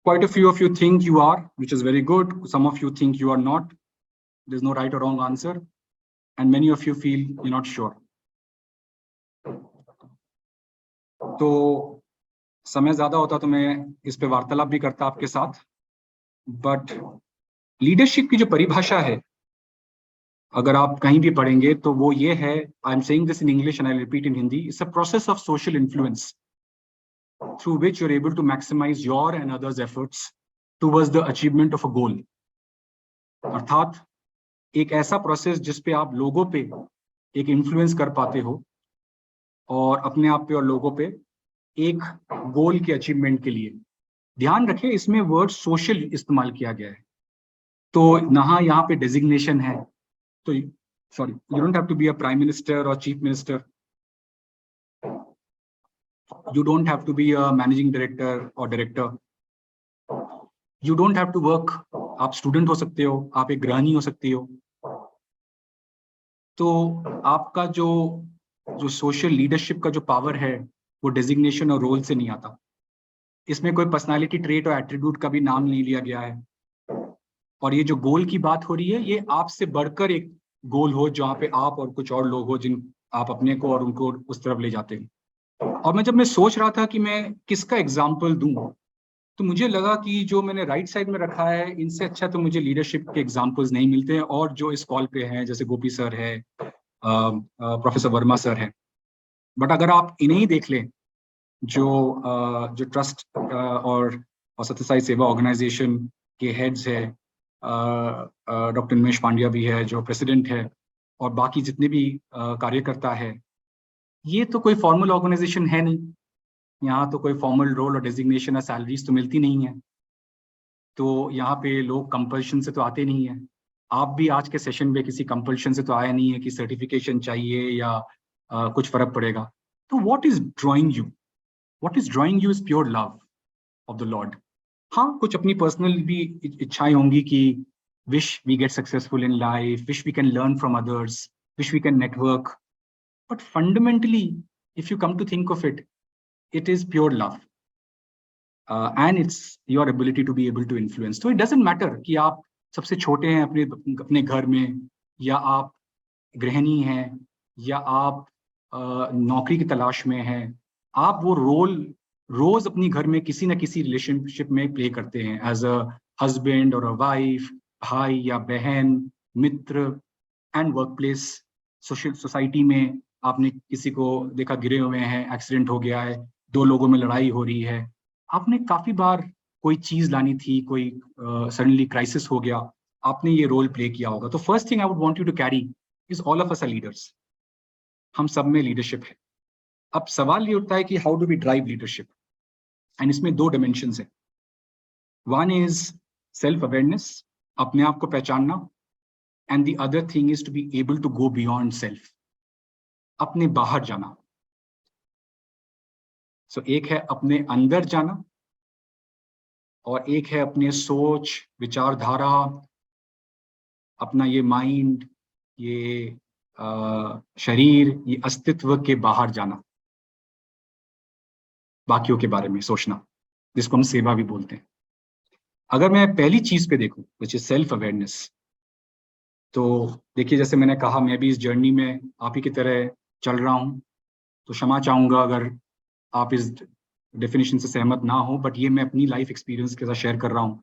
Quite a few of you think you are, which is very good. Some of you think you are not. There's no right or wrong answer. And many of you feel you're not sure. तो समय ज्यादा होता तो मैं इस पे वार्तालाप भी करता आपके साथ, बट लीडरशिप की जो परिभाषा है, अगर आप कहीं भी पढ़ेंगे तो वो ये है, I am saying this in English and I repeat in Hindi, it's a process of social influence through which you're able to maximize your and others' efforts towards the achievement of a goal. अर्थात एक ऐसा process जिस पे आप लोगों पे एक influence कर पाते हो और अपने आप पे और लोगों पे एक गोल के अचीवमेंट के लिए। ध्यान रखें, इसमें वर्ड सोशल इस्तेमाल किया गया है, तो यहाँ पे डेजिग्नेशन है, तो sorry, you don't have to be a prime minister और chief minister, you don't have to be a managing director or director, you don't have to work, आप स्टूडेंट हो सकते हो, आप एक गृहिणी हो सकती हो। तो आपका जो सोशल लीडरशिप का जो पावर है वो डेजिग्नेशन और रोल से नहीं आता। इसमें कोई पर्सनालिटी ट्रेट और एट्रीब्यूट का भी नाम नहीं लिया गया है। और ये जो गोल की बात हो रही है, ये आपसे बढ़कर एक गोल हो जहाँ पे आप और कुछ और लोग हो जिन आप अपने को और उनको उस तरफ ले जाते हैं। और जब मैं सोच रहा था कि मैं किसका एग्जाम्पल दूं, तो मुझे लगा कि जो मैंने राइट साइड में रखा है, इनसे अच्छा तो मुझे लीडरशिप के एग्जाम्पल्स नहीं मिलते हैं। और जो इस कॉल पे हैं, जैसे गोपी सर है, प्रोफेसर वर्मा सर है, बट अगर आप इन्हें ही देख लें, जो ट्रस्ट और सत्य साई सेवा ऑर्गेनाइजेशन के हेड्स है, डॉक्टर निमेश पांड्या भी है जो प्रेसिडेंट है, और बाकी जितने भी कार्यकर्ता है, ये तो कोई फॉर्मल ऑर्गेनाइजेशन है नहीं। यहाँ तो कोई फॉर्मल रोल और डेजिग्नेशन या सैलरीज तो मिलती नहीं है, तो यहाँ पे लोग कंपल्शन से तो आते नहीं है। आप भी आज के सेशन में किसी कंपल्शन से तो आया नहीं है कि सर्टिफिकेशन चाहिए या कुछ फर्क पड़ेगा। तो what is drawing you? What is drawing you is pure love of the Lord. हाँ, कुछ अपनी पर्सनल भी इच्छाएं होंगी कि wish we get successful in life, wish we can learn from others, wish we can network, but fundamentally, if you come to think of it, it is pure love, and it's your ability to be able to influence. So it doesn't matter कि आप सबसे छोटे हैं अपने घर में, या आप गृहिणी हैं, या आप नौकरी की तलाश में हैं, आप वो रोल रोज अपनी घर में किसी ना किसी रिलेशनशिप में प्ले करते हैं, एज अ हस्बैंड और अ वाइफ, भाई या बहन, मित्र, एंड वर्क प्लेस, सोसाइटी में आपने किसी को देखा गिरे हुए हैं, एक्सीडेंट हो गया है, दो लोगों में लड़ाई हो रही है, आपने काफी बार कोई चीज लानी थी, कोई सडनली क्राइसिस हो गया, आपने ये रोल प्ले किया होगा। तो first thing I would want you to carry is all of us are leaders. हम सब में लीडरशिप है। अब सवाल ये उठता है कि how do we drive leadership, and इसमें दो डायमेंशंस है। वन इज सेल्फ अवेयरनेस, अपने आप को पहचानना, and the other thing is to be able to go beyond self, अपने बाहर जाना। सो एक है अपने अंदर जाना, और एक है अपने सोच, विचारधारा, अपना ये माइंड, ये शरीर, ये अस्तित्व के बाहर जाना, बाकियों के बारे में सोचना, जिसको हम सेवा भी बोलते हैं। अगर मैं पहली चीज पे देखूं, विच इज सेल्फ अवेयरनेस, तो देखिए, जैसे मैंने कहा, मैं भी इस जर्नी में आप ही की तरह चल रहा हूं, तो क्षमा चाहूंगा अगर आप इस डेफिनेशन से सहमत ना हो, बट ये मैं अपनी लाइफ एक्सपीरियंस के साथ शेयर कर रहा हूं।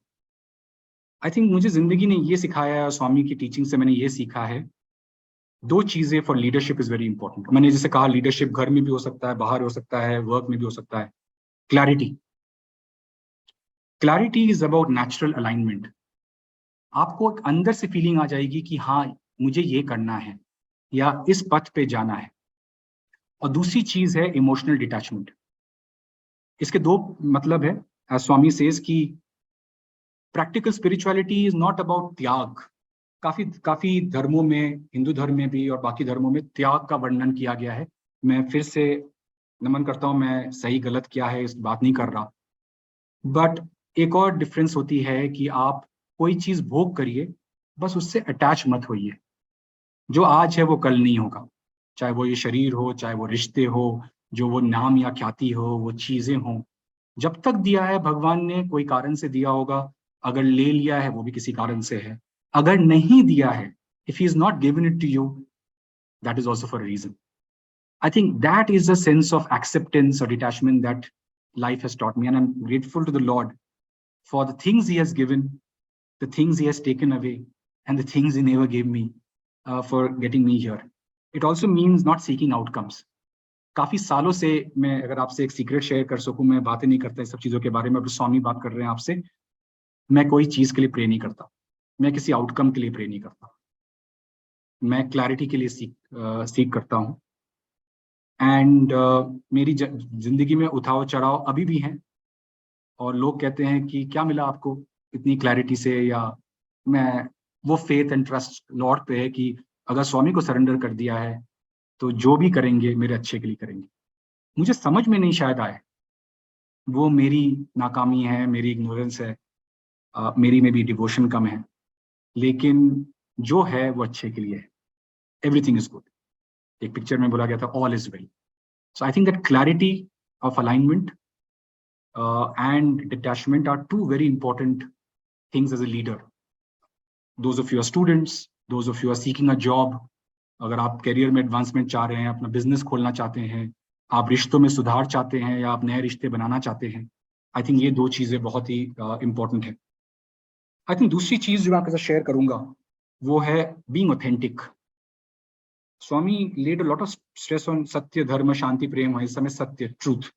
आई थिंक मुझे जिंदगी ने ये सिखाया है, स्वामी की टीचिंग से मैंने ये सीखा है, दो चीजें for leadership is very important. मैंने जैसे कहा, लीडरशिप घर में भी हो सकता है, बाहर हो सकता है, वर्क में भी हो सकता है। Clarity, clarity is about natural alignment. आपको एक अंदर से फीलिंग आ जाएगी कि हाँ, मुझे ये करना है या इस पथ पे जाना है। और दूसरी चीज है इमोशनल डिटैचमेंट। इसके दो मतलब है, एज स्वामी सेज कि practical spirituality is not about त्याग। काफी धर्मों में, हिंदू धर्म में भी और बाकी धर्मों में त्याग का वर्णन किया गया है। मैं फिर से नमन करता हूं, मैं सही गलत क्या है इस बात नहीं कर रहा, बट एक और डिफरेंस होती है कि आप कोई चीज भोग करिए, बस उससे अटैच मत होइए। जो आज है वो कल नहीं होगा, चाहे वो ये शरीर हो, चाहे वो रिश्ते हो, जो वो नाम या ख्याति हो, वो चीजें हो, जब तक दिया है भगवान ने कोई कारण से दिया होगा, अगर ले लिया है वो भी किसी कारण से है, अगर नहीं दिया है, if he is not given it to you, that is also for a reason. I think that is a sense of acceptance or detachment that life has taught me, and I'm grateful to the Lord for the things he has given, the things he has taken away, and the things he never gave me for getting me here. It also means not seeking outcomes. काफी सालों से मैं अगर आपसे एक secret share कर सकूं, मैं बातें नहीं करता इस सब चीजों के बारे में, अब स्वामी बात कर रहे हैं आपसे, मैं कोई चीज के लिए प्रे नहीं करता, मैं किसी आउटकम के लिए प्रे नहीं करता, मैं क्लैरिटी के लिए सीख करता हूँ। एंड मेरी जिंदगी में उठाव चढ़ाव अभी भी हैं, और लोग कहते हैं कि क्या मिला आपको इतनी क्लैरिटी से, या मैं वो फेथ एंड ट्रस्ट लॉर्ड पे है कि अगर स्वामी को सरेंडर कर दिया है तो जो भी करेंगे मेरे अच्छे के लिए करेंगे। मुझे समझ में नहीं शायद आए, वो मेरी नाकामी है, मेरी इग्नोरेंस है, मेरी में भी डिवोशन कम है, लेकिन जो है वो अच्छे के लिए है। Everything is good. एक पिक्चर में बोला गया था all is well. So I think that clarity of alignment and detachment are two very important things as a leader. Those of you are students, those of you are seeking a job, अगर आप career में advancement चाह रहे हैं, अपना business खोलना चाहते हैं, आप रिश्तों में सुधार चाहते हैं, या आप नए रिश्ते बनाना चाहते हैं, आई थिंक ये दो चीजें बहुत ही इंपॉर्टेंट है। आई थिंक दूसरी चीज जो मैं आपके साथ शेयर करूंगा वो है being authentic. Swami led a lot of stress on satya, dharma, शांति, प्रेम, इस समय सत्य, ट्रूथ।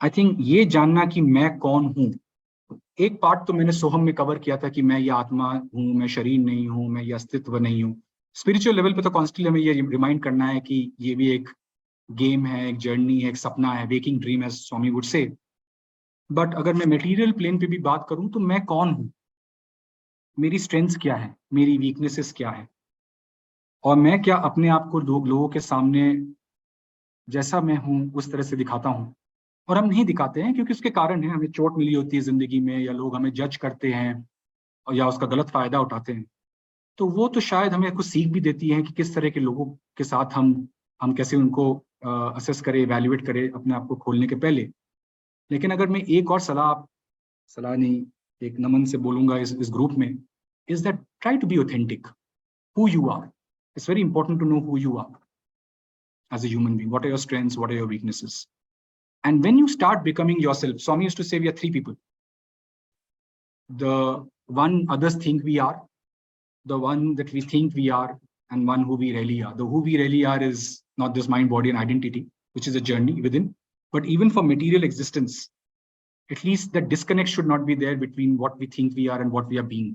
आई थिंक ये जानना कि मैं कौन हूं, एक पार्ट तो मैंने सोहम में कवर किया था कि मैं ये आत्मा हूं, मैं शरीर नहीं हूं, मैं ये अस्तित्व नहीं हूं। स्पिरिचुअल लेवल पे तो कॉन्स्टेंटली हमें ये रिमाइंड करना है कि ये भी एक गेम है, एक जर्नी है, एक सपना है, waking dream as Swami would say. But अगर मैं मटेरियल प्लेन पे भी बात करूं तो मैं कौन हूं, मेरी स्ट्रेंथ्स क्या है, मेरी वीकनेसेस क्या है, और मैं क्या अपने आप को लोगों के सामने जैसा मैं हूं उस तरह से दिखाता हूं। और हम नहीं दिखाते हैं क्योंकि उसके कारण है, हमें चोट मिली होती है जिंदगी में, या लोग हमें जज करते हैं और या उसका गलत फायदा उठाते हैं। तो वो तो शायद हमें कुछ सीख भी देती है कि किस तरह के लोगों के साथ हम कैसे उनको असेस करें, इवैल्यूएट करें अपने आप को खोलने के पहले। लेकिन अगर मैं एक और सलाह नहीं, एक नमन से बोलूंगा इस ग्रुप में, is that try to be authentic, who you are. It's very important to know who you are as a human being, what are your strengths, what are your weaknesses. And when you start becoming yourself, Swami used to say we are three people. The one others think we are, the one that we think we are, and one who we really are. The who we really are is not this mind, body, and identity, which is a journey within. But even for material existence, at least the disconnect should not be there between what we think we are and what we are being.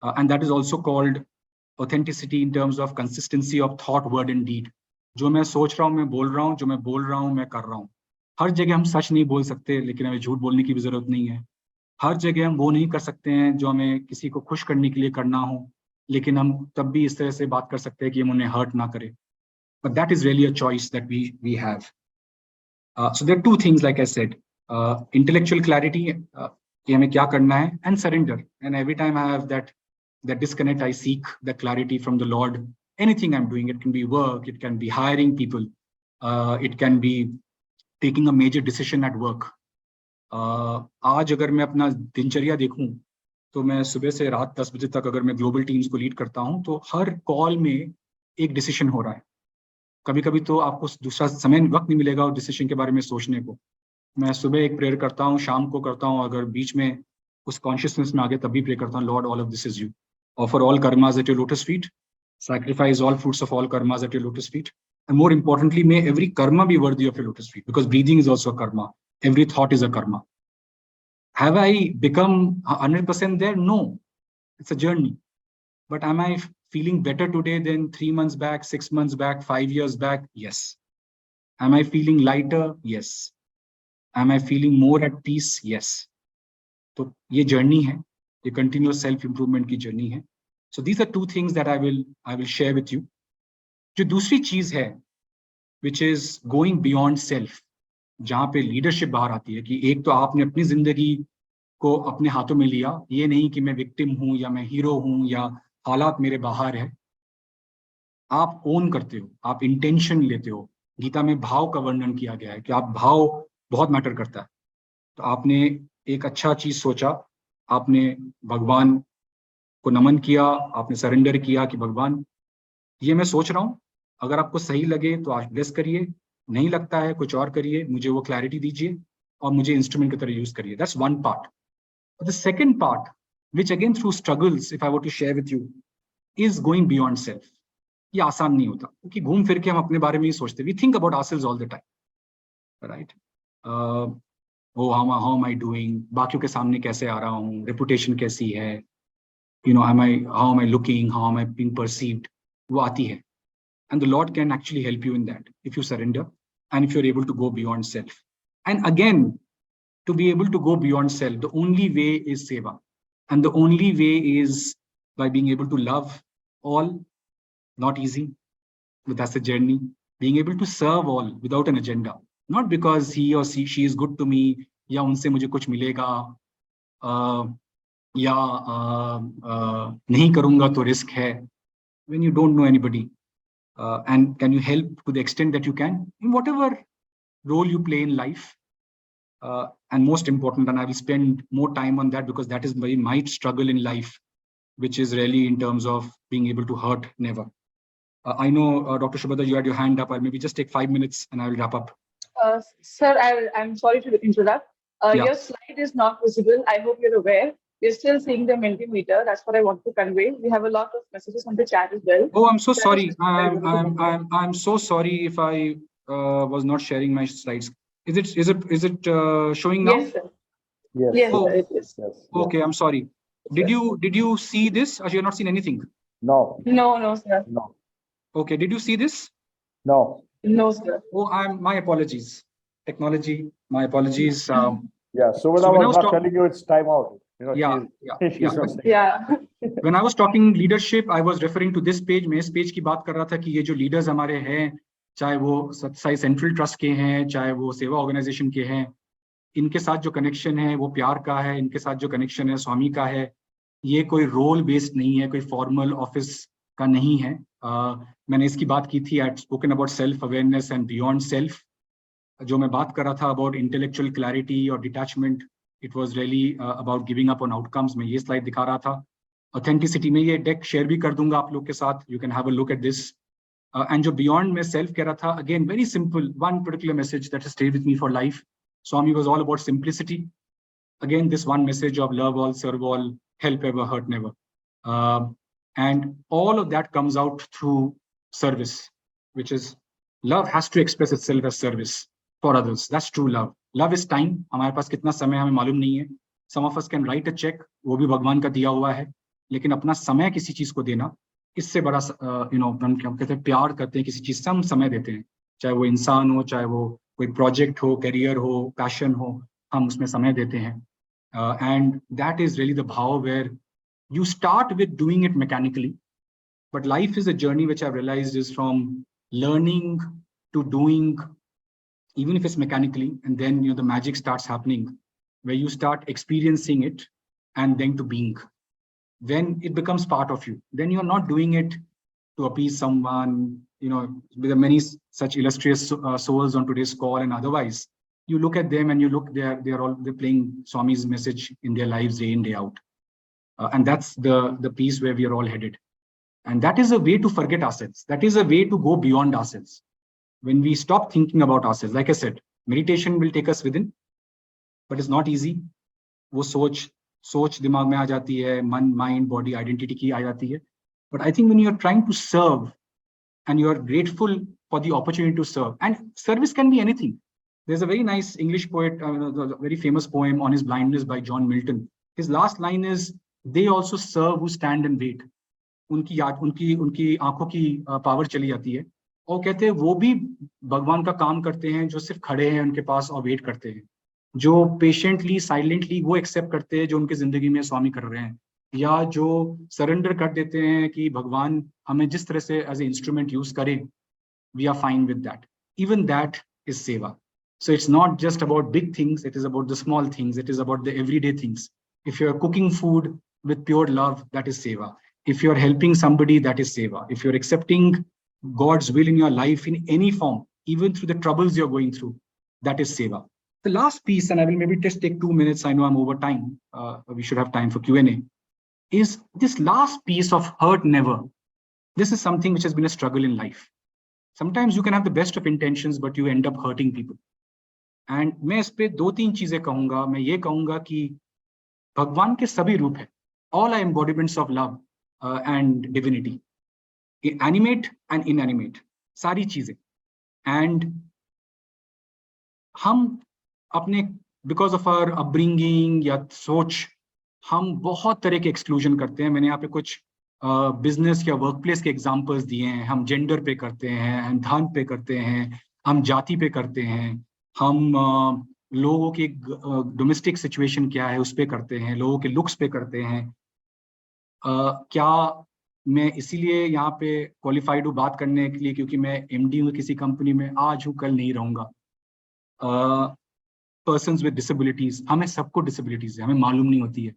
And that is also called authenticity in terms of consistency of thought, word, and deed. जो मैं सोच रहा हूँ मैं बोल रहा हूँ, जो मैं बोल रहा हूँ मैं कर रहा हूँ। हर जगह हम सच नहीं बोल सकते, लेकिन हमें झूठ बोलने की भी जरूरत नहीं है। हर जगह हम वो नहीं कर सकते हैं जो हमें किसी को खुश करने के लिए करना हो, लेकिन हम तब भी इस तरह से बात कर सकते हैं कि हम उन्हें हर्ट ना करें। But that is really a choice that we have. So there are two things like I said, intellectual clarity कि हमें क्या करना है, and surrender. And every time I have that disconnect, I seek the clarity from the Lord. Anything I'm doing, it can be work, it can be hiring people, it can be taking a major decision at work. आज अगर मैं अपना दिनचर्या देखूं तो मैं सुबह से रात 10 बजे तक अगर मैं ग्लोबल टीम्स को लीड करता हूं तो हर कॉल में एक डिसीजन हो रहा है। कभी कभी तो आपको दूसरा समय वक्त नहीं मिलेगा उस डिसीजन के बारे में सोचने को। मैं सुबह एक प्रेयर करता हूँ, शाम को करता हूँ, अगर बीच में उस कॉन्शियसनेस में आगे तब भी प्रे करता हूँ, Lord all of this is you, offer all karmas at your lotus feet, sacrifice all fruits of all karmas at your lotus feet, and more importantly, may every karma be worthy of your lotus feet, because breathing is also a karma, every thought is a karma. Have I become 100% there? No, it's a journey. But am I feeling better today than 3 months back, 6 months back, 5 years back? Yes. Am I feeling lighter? Yes. Am I feeling more at peace? Yes. तो ये journey है, ये continuous self improvement की journey है। So these are two things that I will share with you. जो दूसरी चीज है, which is going beyond self, जहाँ पे लीडरशिप बाहर आती है कि एक तो आपने अपनी जिंदगी को अपने हाथों में लिया, ये नहीं कि मैं विक्टिम हूं या मैं हीरो हूं या हालात मेरे बाहर है। आप ओन करते हो, आप इंटेंशन लेते हो। गीता में भाव का वर्णन किया गया है कि आप भाव बहुत मैटर करता है। तो आपने एक अच्छा चीज सोचा, आपने भगवान को नमन किया, आपने सरेंडर किया कि भगवान ये मैं सोच रहा हूँ, अगर आपको सही लगे तो आप ब्लेस करिए, नहीं लगता है कुछ और करिए, मुझे वो क्लैरिटी दीजिए और मुझे इंस्ट्रूमेंट की तरह यूज करिए. That's one part. The second part, which again through struggles if I want to share with you, is going beyond self. ये आसान नहीं होता क्योंकि घूम फिर के हम अपने बारे में ही सोचते, we think about ourselves all the time, right. वो हाउ एम आई डूइंग, बाकियों के सामने कैसे आ रहा हूँ, रेपुटेशन कैसी है, you know, how am I looking, how am I being perceived, वो आती है. And the Lord can actually help you in that if you surrender and if you're able to go beyond self. And again, to be able to go beyond self, the only way is seva. And the only way is by being able to love all, not easy, but that's the journey. Being able to serve all without an agenda. Not because he or she is good to me, या उनसे मुझे कुछ मिलेगा, या नहीं करूँगा तो risk है. When you don't know anybody, and can you help to the extent that you can in whatever role you play in life, and most important, and I will spend more time on that because that is my struggle in life, which is really in terms of being able to hurt never. I know Dr. Shubhada, you had your hand up. I'll maybe just take 5 minutes and I will wrap up. Sir, I'm sorry to interrupt. Yeah. Your slide is not visible. I hope you're aware. We're still seeing the Mentimeter. That's what I want to convey. We have a lot of messages on the chat as well. Oh, I'm so sorry. I'm so sorry if I was not sharing my slides. Is it showing now? Yes, sir. Yes. Yes, Oh. sir, it is. Yes. Okay, I'm sorry. Did you see this? Or you have not seen anything? No. No, sir. No. Okay, did you see this? No. No, sir. Oh, my apologies. Technology, my apologies. Yeah. So when I was not telling you it's time out. You know, Yeah, she's yeah. not saying. Yeah. When I was talking leadership, I was referring to this page. मैं इस page की बात कर रहा था कि ये जो लीडर्स हमारे हैं, चाहे वो सत्साई सेंट्रल ट्रस्ट के हैं, चाहे वो सेवा ऑर्गेनाइजेशन के हैं, इनके साथ जो कनेक्शन है वो प्यार का है, इनके साथ जो कनेक्शन है स्वामी का है. ये कोई रोल बेस्ड नहीं है, कोई फॉर्मल ऑफिस का नहीं है. मैंने इसकी बात की थी, I spoken about self awareness and beyond self. जो मैं बात कर रहा था अबाउट इंटेलेक्चुअल क्लैरिटी और detachment, it was really about giving up on outcomes. मैं ये स्लाइड दिखा रहा था. ऑथेंटिसिटी में ये डेक शेयर भी कर दूंगा आप लोग के साथ. You can have a look at this. And जो बियॉन्ड में सेल्फ कह रहा था, again very simple, one particular message that has stayed with me for life. Swami was all about simplicity. Again this one message of love all, serve all, help ever, hurt never. And all of that comes out through service, which is love has to express itself as service for others. That's true love. Love is time. हमारे पास कितना समय हमें मालूम नहीं है. Some of us can write a check, वो भी भगवान का दिया हुआ है, लेकिन अपना समय किसी चीज को देना, इससे बड़ा हम कहते हैं प्यार करते हैं किसी चीज से, हम समय देते हैं, चाहे वो इंसान हो, चाहे वो कोई प्रोजेक्ट हो, करियर हो, पैशन हो, हम उसमें समय देते हैं. And that is really the bhav where you start with doing it mechanically, but life is a journey which I've realized is from learning to doing, even if it's mechanically, and then the magic starts happening where you start experiencing it and then to being. Then it becomes part of you. Then you're not doing it to appease someone, with the many such illustrious souls on today's call and otherwise. You look at them and you look, they're playing Swami's message in their lives day in, day out. And that's the piece where we are all headed. And that is a way to forget ourselves. That is a way to go beyond ourselves. When we stop thinking about ourselves, like I said, meditation will take us within, but it's not easy. वो सोच दिमाग में आ जाती है, मन, mind, body, identity की आ जाती है. But I think when you are trying to serve and you are grateful for the opportunity to serve, and service can be anything. There's a very nice English poet, a very famous poem on his blindness by John Milton. His last line is, "They also serve who stand and wait." उनकी आंखों की power चली जाती है और कहते हैं वो भी भगवान का काम करते हैं जो सिर्फ खड़े हैं उनके पास और वेट करते हैं, जो पेशेंटली साइलेंटली वो एक्सेप्ट करते हैं जो उनकी जिंदगी में स्वामी कर रहे हैं, या जो सरेंडर कर देते हैं कि भगवान हमें जिस तरह से एज ए इंस्ट्रूमेंट यूज करें, we are fine with that. Even that is seva. So it's not just about big things, it is about the small things, it is about the everyday things. If you're cooking food with pure love, that is seva. If you're helping somebody, that is seva. If you're accepting God's will in your life in any form, even through the troubles you're going through, that is seva. The last piece, and I will maybe just take 2 minutes, I know I'm over time, we should have time for Q&A, is this last piece of hurt never. This is something which has been a struggle in life. Sometimes you can have the best of intentions, but you end up hurting people. And मैं इस पे 2-3 चीजें कहूंगा. मैं ये कहूंगा कि भगवान के सभी रूप है. All are embodiments of love and divinity. Animate and inanimate. सारी चीजें. And हम अपने because of our upbringing या सोच हम बहुत तरह के एक्सक्लूजन करते हैं. मैंने यहाँ पे कुछ बिजनेस या वर्कप्लेस के एग्जांपल्स दिए हैं. हम जेंडर पे करते हैं, हम धन पे करते हैं, हम जाति पे करते हैं, हम लोगों की डोमेस्टिक सिचुएशन क्या है उस पे करते हैं, लोगों के लुक्स पे करते हैं. क्या मैं इसीलिए यहाँ पे क्वालिफाइड हूँ बात करने के लिए क्योंकि मैं एमडी हूँ किसी कंपनी में, आज हूँ कल नहीं रहूँगा. पर्सन्स विद डिसेबिलिटीज, हमें सबको डिसेबिलिटीज है, हमें मालूम नहीं होती है.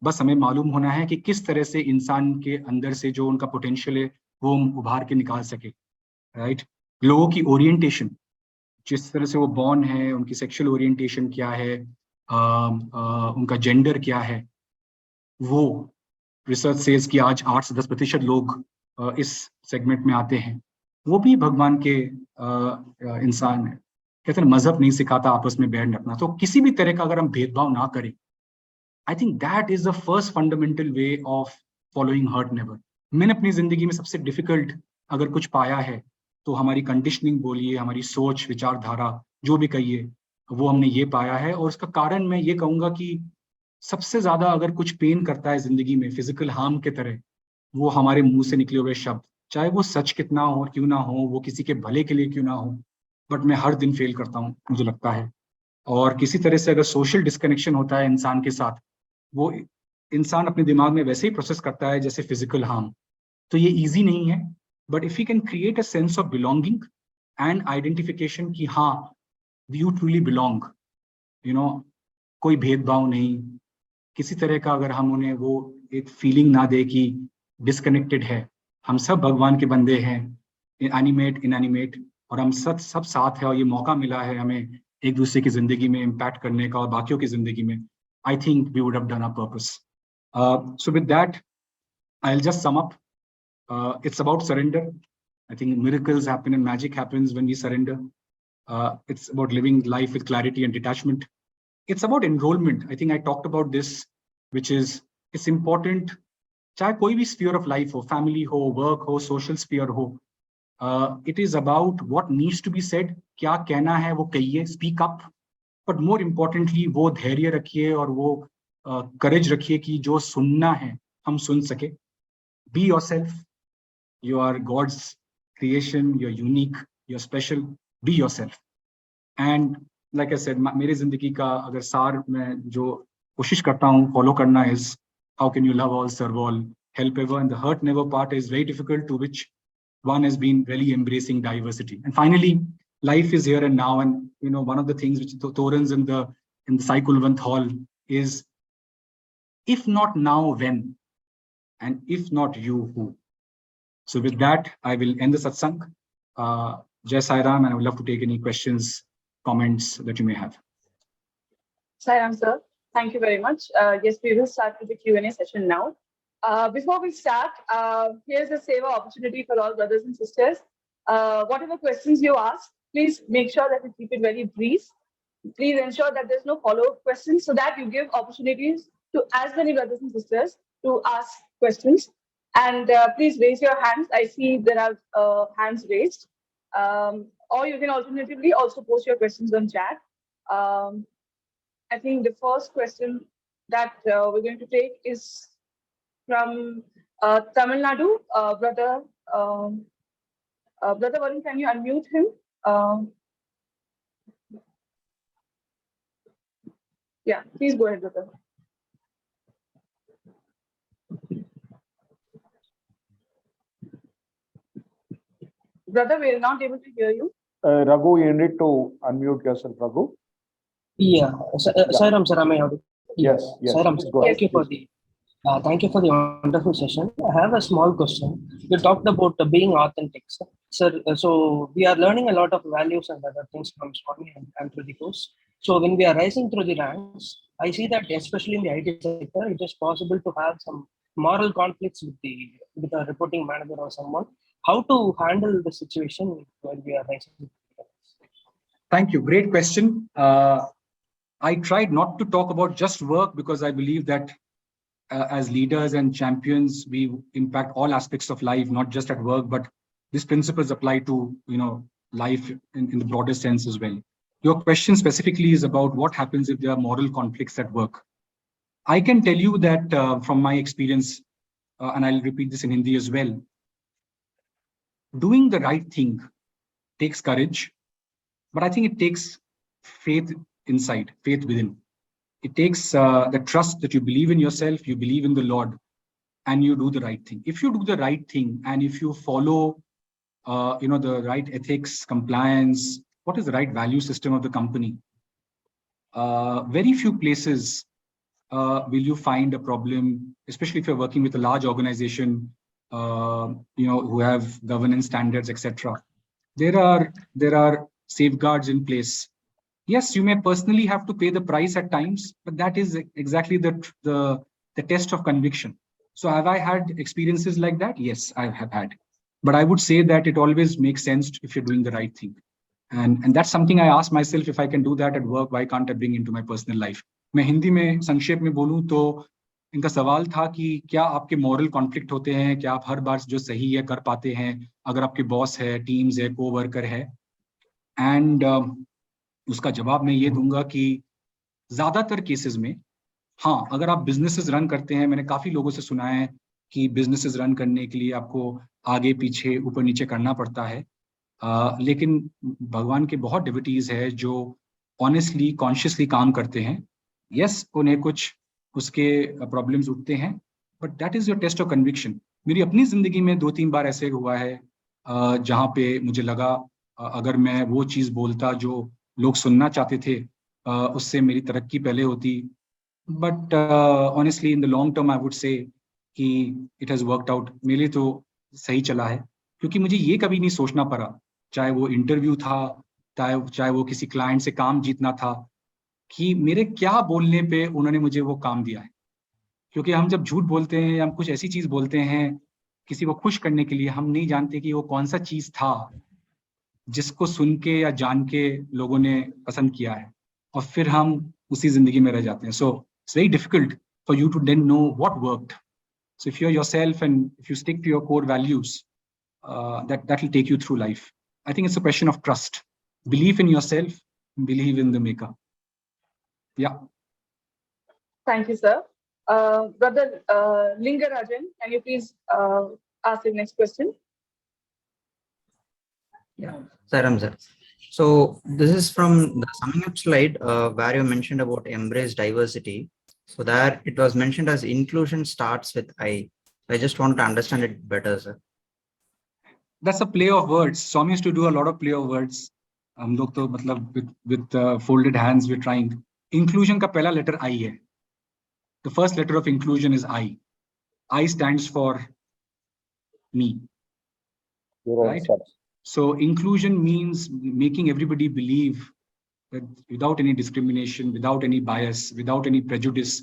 बस हमें मालूम होना है कि किस तरह से इंसान के अंदर से जो उनका पोटेंशियल है वो उभार के निकाल सके. राइट. लोगों की ओरिएंटेशन, जिस तरह से वो बॉर्न है, उनकी सेक्सुअल ओरिएंटेशन क्या है, उनका जेंडर क्या है, वो रिसर्च सेज कि आज 8 से 10% लोग इस सेगमेंट में आते हैं. वो भी भगवान के इंसान है. कहते हैं मजहब नहीं सिखाता आपस में बैठ रखना. तो किसी भी तरह का अगर हम भेदभाव ना करें, I think that is the first fundamental way of following hurt never. मैंने अपनी जिंदगी में सबसे डिफिकल्ट अगर कुछ पाया है तो हमारी कंडीशनिंग बोलिए, हमारी सोच, विचारधारा, जो भी कहिए, वो हमने ये पाया है. और उसका कारण मैं ये कहूँगा कि सबसे ज्यादा अगर कुछ पेन करता है जिंदगी में फिजिकल हार्म के तरह, वो हमारे मुंह से निकले हुए शब्द, चाहे वो सच कितना हो क्यों ना हो, वो किसी के भले के लिए क्यों ना हो, बट मैं हर दिन फेल करता हूँ मुझे लगता है. और किसी तरह से अगर सोशल डिस्कनेक्शन होता है इंसान के साथ, वो इंसान अपने दिमाग में वैसे ही प्रोसेस करता है जैसे फिजिकल हार्म. तो ये ईजी नहीं है, but if you can create a sense of belonging and identification कि हाँ you truly belong, you know, कोई भेदभाव नहीं, किसी तरह का अगर हम उन्हें वो एक फीलिंग ना दे कि डिस्कनेक्टेड है, हम सब भगवान के बंदे हैं, एनिमेट इनएनिमेट, और हम सब साथ है. और ये मौका मिला है हमें एक दूसरे की जिंदगी में इम्पैक्ट करने का और बाकियों की जिंदगी में. I think we would have done our purpose. So with that, I'll just sum up. It's about surrender. I think miracles happen and magic happens when we surrender. It's about living life with clarity and detachment. It's about enrollment. I think I talked about this, which is, it's important, चाहे कोई भी sphere of life हो, family हो, work हो, social sphere हो, it is about what needs to be said. क्या कहना है वो कहिए, speak up. But more importantly वो धैर्य रखिए और वो करेज रखिए कि जो सुनना है हम सुन सके. Be yourself, you are God's creation, you are unique, you are special. Be yourself. And like I said, मेरी जिंदगी का अगर सार मैं जो कोशिश करता हूँ फॉलो करना is how can you love all, serve all, help ever, and the hurt never part is very difficult, to which one has been really embracing diversity. And finally, life is here and now, and you know, one of the things which the Torans in the Sai Kulwant Hall is, if not now, when? And if not you, who? So with that, I will end the satsang. Jai Sairam, and I would love to take any questions, comments that you may have. Sairam, sir. Thank you very much. Yes, we will start with the Q&A session now. Before we start, here's a seva opportunity for all brothers and sisters. Whatever questions you ask, please make sure that you keep it very brief. Please ensure that there's no follow-up questions so that you give opportunities to as many brothers and sisters to ask questions. And please raise your hands. I see there are hands raised. Or you can alternatively also post your questions on chat. I think the first question that we're going to take is from Tamil Nadu, brother Varun, can you unmute him? Yeah, please go ahead, brother. Brother, we are not able to hear you. Raghu, you need to unmute yourself, Raghu. Yeah, Sairam, sir, am I audible? Yes, yes. Sairam, Please go ahead, thank you for the wonderful session. I have a small question. You talked about being authentic, sir. Sir, so we are learning a lot of values and other things from Swami and through the course. So when we are rising through the ranks, I see that especially in the IT sector, it is possible to have some moral conflicts with a reporting manager or someone. How to handle the situation when we are rising through the ranks? Thank you. Great question. I tried not to talk about just work because I believe that as leaders and champions, we impact all aspects of life, not just at work, but these principles apply to life in the broader sense as well. Your question specifically is about what happens if there are moral conflicts at work. I can tell you that from my experience, and I'll repeat this in Hindi as well, doing the right thing takes courage, but I think it takes faith inside, faith within. It takes the trust that you believe in yourself, you believe in the Lord, and you do the right thing. If you do the right thing and if you follow the right ethics, compliance, what is the right value system of the company, very few places will you find a problem, especially if you're working with a large organization, who have governance standards, etc. There are safeguards in place. Yes, you may personally have to pay the price at times, but that is exactly the test of conviction. So have I had experiences like that? Yes, I have had. But I would say that it always makes sense if you're doing the right thing. And that's something I ask myself, if I can do that at work, why can't I bring into my personal life? मैं हिंदी में संक्षेप में बोलूं तो इनका सवाल था कि क्या आपके मॉरल कॉन्फ्लिक्ट होते हैं, क्या आप हर बार जो सही है कर पाते हैं अगर आपके बॉस है, टीम्स है, को वर्कर है? एंड उसका जवाब मैं ये दूंगा कि ज्यादातर केसेस में हाँ, अगर आप बिजनेसेस रन करते हैं, मैंने काफी लोगों से सुना है कि बिजनेसेस रन करने के लिए आपको आगे पीछे ऊपर नीचे करना पड़ता है, लेकिन भगवान के बहुत डिवोटीज है जो ऑनेस्टली कॉन्शियसली काम करते हैं. यस, उन्हें कुछ उसके प्रॉब्लम्स उठते हैं, but that is your test of conviction. मेरी अपनी जिंदगी में 2-3 बार ऐसे हुआ है जहाँ पे मुझे लगा अगर मैं वो चीज बोलता जो लोग सुनना चाहते थे, उससे मेरी तरक्की पहले होती. But honestly in the long term I would say कि इट हैज वर्कड आउट. मेरे लिए तो सही चला है, क्योंकि मुझे ये कभी नहीं सोचना पड़ा, चाहे वो इंटरव्यू था, चाहे वो किसी क्लाइंट से काम जीतना था, कि मेरे क्या बोलने पे उन्होंने मुझे वो काम दिया है. क्योंकि हम जब झूठ बोलते हैं या हम कुछ ऐसी चीज बोलते हैं किसी को खुश करने के लिए, हम नहीं जानते कि वो कौन सा चीज था जिसको सुन के या जान के लोगों ने पसंद किया है, और फिर हम उसी जिंदगी में रह जाते हैं. So it's very difficult for you to then know what worked. So if you're yourself and if you stick to your core values, that will take you through life. I think it's a question of trust, belief in yourself, believe in the maker. Yeah. Thank you, sir. Brother Lingarajan, can you please ask the next question? Yeah, Sairam sir. So this is from the summing up slide where you mentioned about embrace diversity. So there it was mentioned as inclusion starts with I. I just want to understand it better, sir. That's a play of words. Swami used to do a lot of play of words. हम लोग तो मतलब with folded hands we're trying. Inclusion का पहला letter I है. The first letter of inclusion is I. I stands for me. Right? So inclusion means making everybody believe that without any discrimination, without any bias, without any prejudice,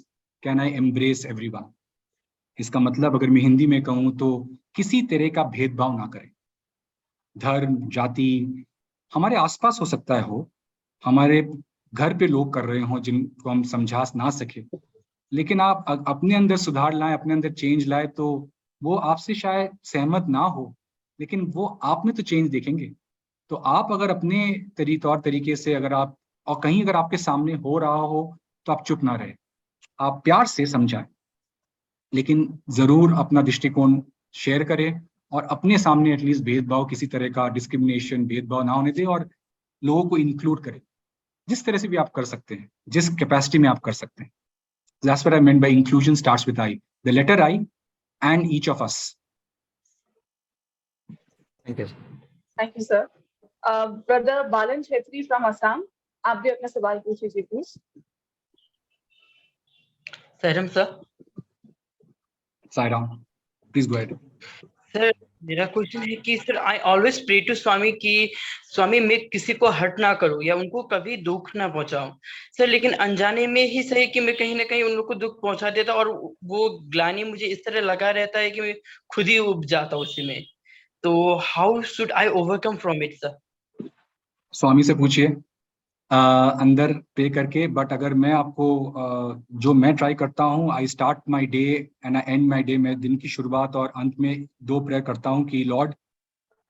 can I embrace everyone. इसका मतलब अगर मैं हिंदी में कहूँ तो किसी तरह का भेदभाव ना करें. धर्म, जाति हमारे आसपास हो सकता है, हो हमारे घर पे लोग कर रहे हो जिनको हम समझा ना सके, लेकिन आप अपने अंदर सुधार लाएं, अपने अंदर चेंज लाए, तो वो आपसे शायद सहमत ना हो, लेकिन वो आप में तो चेंज देखेंगे. तो आप अगर अपने तौर तरीके से अगर आप और कहीं अगर आपके सामने हो रहा हो तो आप चुप ना रहे, आप प्यार से समझाएं, लेकिन जरूर अपना दृष्टिकोण शेयर करें और अपने सामने एटलीस्ट भेदभाव, किसी तरह का डिस्क्रिमिनेशन, भेदभाव ना होने दें और लोगों को इंक्लूड करें जिस तरह से भी आप कर सकते हैं, जिस कैपेसिटी में आप कर सकते हैं. That's what I meant by inclusion starts with I, the letter I and each of us. Thank you. Thank you, sir. Brother Balan Chetri from Assam, आप भी अपना सवाल पूछिए please. Sairam sir. Sairam, please go ahead. Sir, मेरा question है कि sir I always pray to Swami कि स्वामी मैं किसी को हर्ट ना करूं या उनको कभी दुख ना पहुंचाऊं सर, लेकिन अनजाने में ही सही कि मैं कहीं ना कहीं उन लोग को दुख पहुंचा देता और वो ग्लानि मुझे इस तरह लगा रहता है कि मैं खुद ही उब जाता उसी में। तो how should I overcome from it sir? Swami से पूछिए अंदर पे करके। बट अगर मैं आपको जो मैं ट्राई करता हूँ, I start my day and I and my day. मैं दिन की शुरुआत और अंत में 2 प्रेयर करता हूँ कि Lord,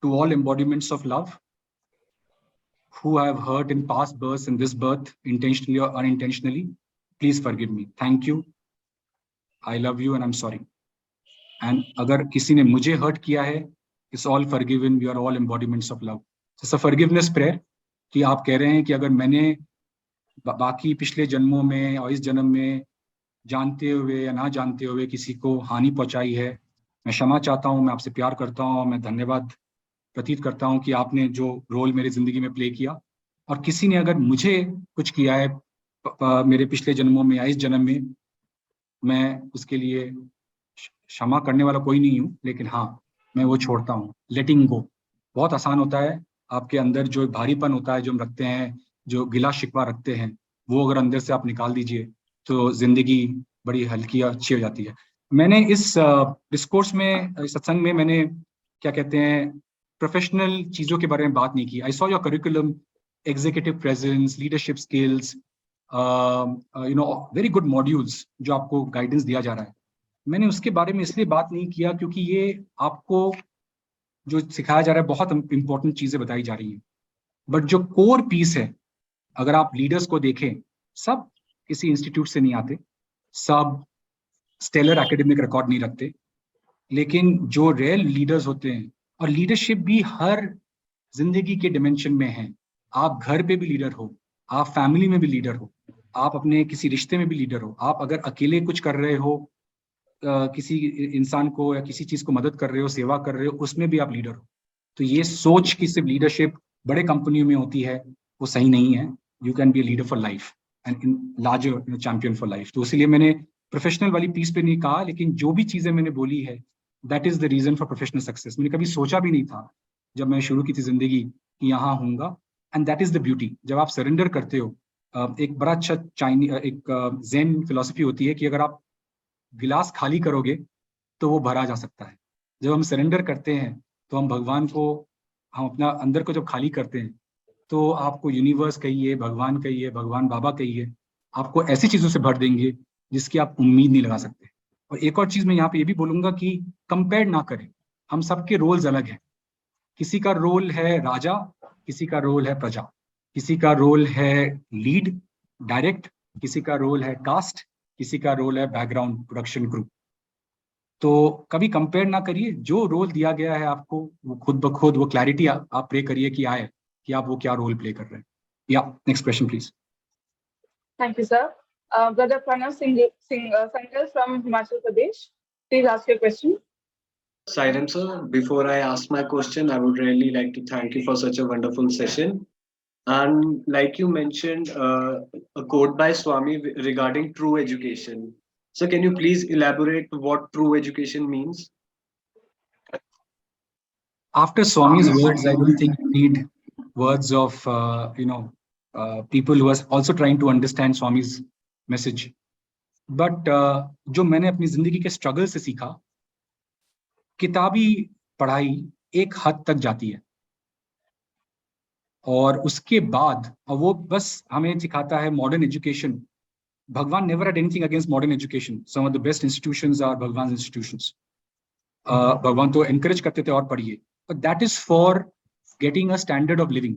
to all embodiments of love who I have hurt in past births and this birth, intentionally or unintentionally, please forgive me. Thank you. I love you and I'm sorry. And अगर किसी ने मुझे hurt किया है, it's all forgiven. We are all embodiments of love. It's a forgiveness prayer कि आप कह रहे हैं कि अगर मैंने बाकी पिछले जन्मों में और इस जन्म में जानते हुए या ना जानते हुए किसी को हानि पहुंचाई है, मैं क्षमा चाहता हूँ, मैं आपसे प्यार करता हूँ, मैं धन्यवाद प्रतीत करता हूँ कि आपने जो रोल मेरी जिंदगी में प्ले किया। और किसी ने अगर मुझे कुछ किया है मेरे पिछले जन्मों में या इस जन्म में, मैं उसके लिए क्षमा करने वाला कोई नहीं हूँ, लेकिन हाँ मैं वो छोड़ता हूँ। लेटिंग गो बहुत आसान होता है। आपके अंदर जो भारीपन होता है, जो हम रखते हैं, जो गिला शिकवा रखते हैं, वो अगर अंदर से आप निकाल दीजिए तो जिंदगी बड़ी हल्की और अच्छी हो जाती है। मैंने इस डिस्कोर्स में, सत्संग में, मैंने क्या कहते हैं, प्रोफेशनल चीजों के बारे में बात नहीं की। I saw your curriculum, executive presence, leadership skills, very good modules जो आपको गाइडेंस दिया जा रहा है। मैंने उसके बारे में इसलिए बात नहीं किया क्योंकि ये आपको जो सिखाया जा रहा है बहुत इंपॉर्टेंट चीजें बताई जा रही हैं। बट जो कोर पीस है, अगर आप लीडर्स को देखें, सब किसी इंस्टीट्यूट से नहीं आते, सब स्टेलर एकेडमिक रिकॉर्ड नहीं रखते, लेकिन जो रियल लीडर्स होते हैं, और लीडरशिप भी हर जिंदगी के डिमेंशन में है। आप घर पे भी लीडर हो, आप फैमिली में भी लीडर हो, आप अपने किसी रिश्ते में भी लीडर हो, आप अगर अकेले कुछ कर रहे हो, किसी इंसान को या किसी चीज को मदद कर रहे हो, सेवा कर रहे हो, उसमें भी आप लीडर हो। तो ये सोच कि सिर्फ लीडरशिप बड़े कंपनियों में होती है, वो सही नहीं है। You can be leader for life and in larger champion for life. तो इसलिए मैंने प्रोफेशनल वाली पीस पे नहीं कहा, लेकिन जो भी चीजें मैंने बोली है, that is the reason for professional success. मैंने कभी सोचा भी नहीं था जब मैं शुरू की थी जिंदगी कि यहाँ होऊंगा। And that is the beauty. जब आप सरेंडर करते हो, एक बड़ा अच्छा एक ज़ेन फिलॉसफी होती है कि अगर आप गिलास खाली करोगे तो वो भरा जा सकता है। जब हम सरेंडर करते हैं तो हम भगवान को, हम अपना अंदर को जब खाली करते हैं, तो आपको यूनिवर्स कहिए, भगवान कहिए, भगवान बाबा कहिए, आपको ऐसी चीजों से भर देंगे जिसकी आप उम्मीद नहीं लगा सकते। और एक और चीज मैं यहाँ पे ये भी बोलूंगा कि कंपेयर ना करें। हम सबके रोल्स अलग हैं। किसी का रोल है राजा, किसी का रोल है प्रजा, किसी का रोल है लीड डायरेक्ट, किसी का रोल है कास्ट, किसी का रोल है बैकग्राउंड प्रोडक्शन ग्रुप। तो कभी कंपेयर ना करिए। जो रोल दिया गया है आपको, वो खुद ब खुद वो क्लैरिटी आप प्रे करिए कि आए कि आप वो क्या रोल प्ले कर रहे हैं। या next question please. Thank you, sir. Brother Pranav Sangal from Himachal Pradesh, please ask your question. Sairam sir, before I ask my question, I would really like to thank you for such a wonderful session. And like you mentioned, a quote by Swami regarding true education. So can you please elaborate what true education means? After Swami's words, I don't think you need words of people who are also trying to understand Swami's message. But जो मैंने अपनी जिंदगी के struggle से सीखा, किताबी पढ़ाई एक हद तक जाती है, और उसके बाद वो बस हमें सिखाता है modern education. Bhagwan never had anything against modern education. Some of the best institutions are Bhagwan institutions. Bhagwan तो एनकरेज करते थे और पढ़िए, but that is for getting a standard of living,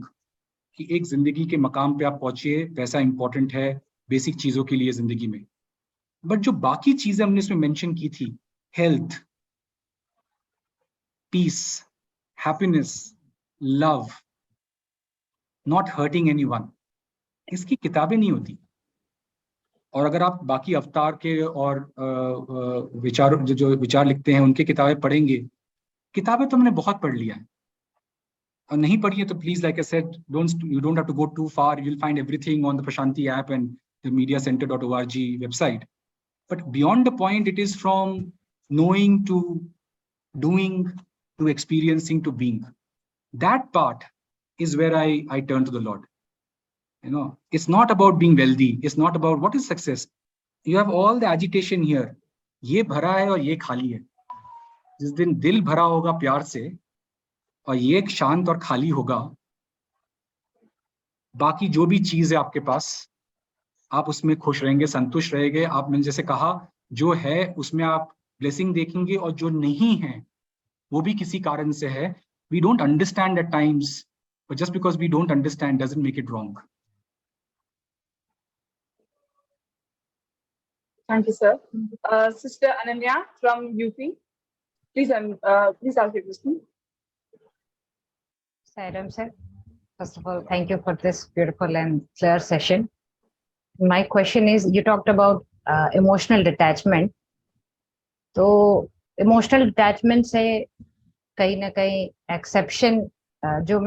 कि एक जिंदगी के मकाम पे आप पहुंचिए, पैसा इंपॉर्टेंट है बेसिक चीजों के लिए जिंदगी में। बट जो बाकी चीजें हमने इसमें मेंशन की थी, health, peace, happiness, love, not hurting anyone, इसकी किताबें नहीं होती। और अगर आप बाकी अवतार के और विचार जो विचार लिखते हैं उनके किताबें पढ़ेंगे, किताबें तो हमने बहुत पढ़ लिया है। और नहीं पढ़ी है तो please, like I said, you don't have to go too far. You'll find everything on the Prashanti app and the mediacenter.org website. But beyond the point, it is from knowing to doing to experiencing to being. That part is where I turn to the Lord. It's not about being wealthy. It's not about what is success. You have all the agitation here. ये भरा है और ये खाली है. जिस दिन दिल भरा होगा प्यार से और ये शांत और खाली होगा, बाकी जो भी चीज है आपके पास, आप उसमें खुश रहेंगे, संतुष्ट रहेंगे. आपने जैसे कहा, जो है उसमें आप ब्लेसिंग देखेंगे और जो नहीं है वो भी किसी कारण से है. We don't understand at times, but just because we don't understand doesn't make it wrong. Thank you, sir. Sister Ananya from UP, please ask your question. Sairam sir, first of all, thank you for this beautiful and clear session. My question is, you talked about emotional detachment. तो emotional detachment से कहीं ना कहीं exception जो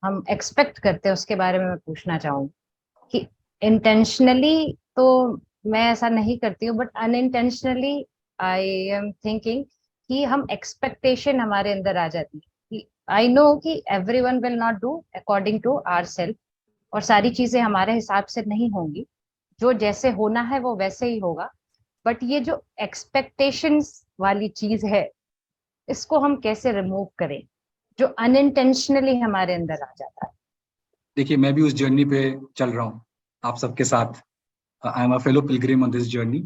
हम expect करते हैं उसके बारे में मैं पूछना चाहूँ कि intentionally तो मैं ऐसा नहीं करती हूँ, but unintentionally I am thinking कि हम expectation हमारे अंदर आ जाती है. I know कि everyone will not do according to ourselves और सारी चीजें हमारे हिसाब से नहीं होंगी, जो जैसे होना है वो वैसे ही होगा. बट ये जो एक्सपेक्टेशंस वाली चीज है, इसको हम कैसे रिमूव करें जो अनइंटेंशनली हमारे अंदर आ जाता है? देखिए, मैं भी उस जर्नी पे चल रहा हूँ आप सबके साथ. I am a fellow Pilgrim on this journey.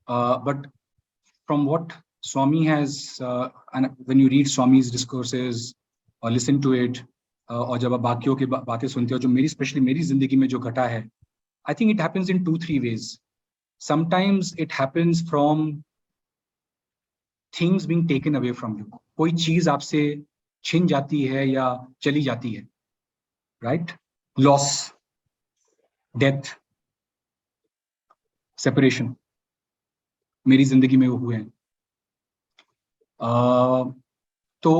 But from what Swami has, and when you read Swami's discourses or listen to it, और जब आप बाकियों की बातें सुनते हो, जो स्पेशली मेरी जिंदगी में जो घटा है, I think it happens in 2-3 ways. Sometimes it happens from things being taken away from you. कोई चीज आपसे छिन जाती है या चली जाती है, right? Loss, death, separation. मेरी जिंदगी में वो हुए हैं. तो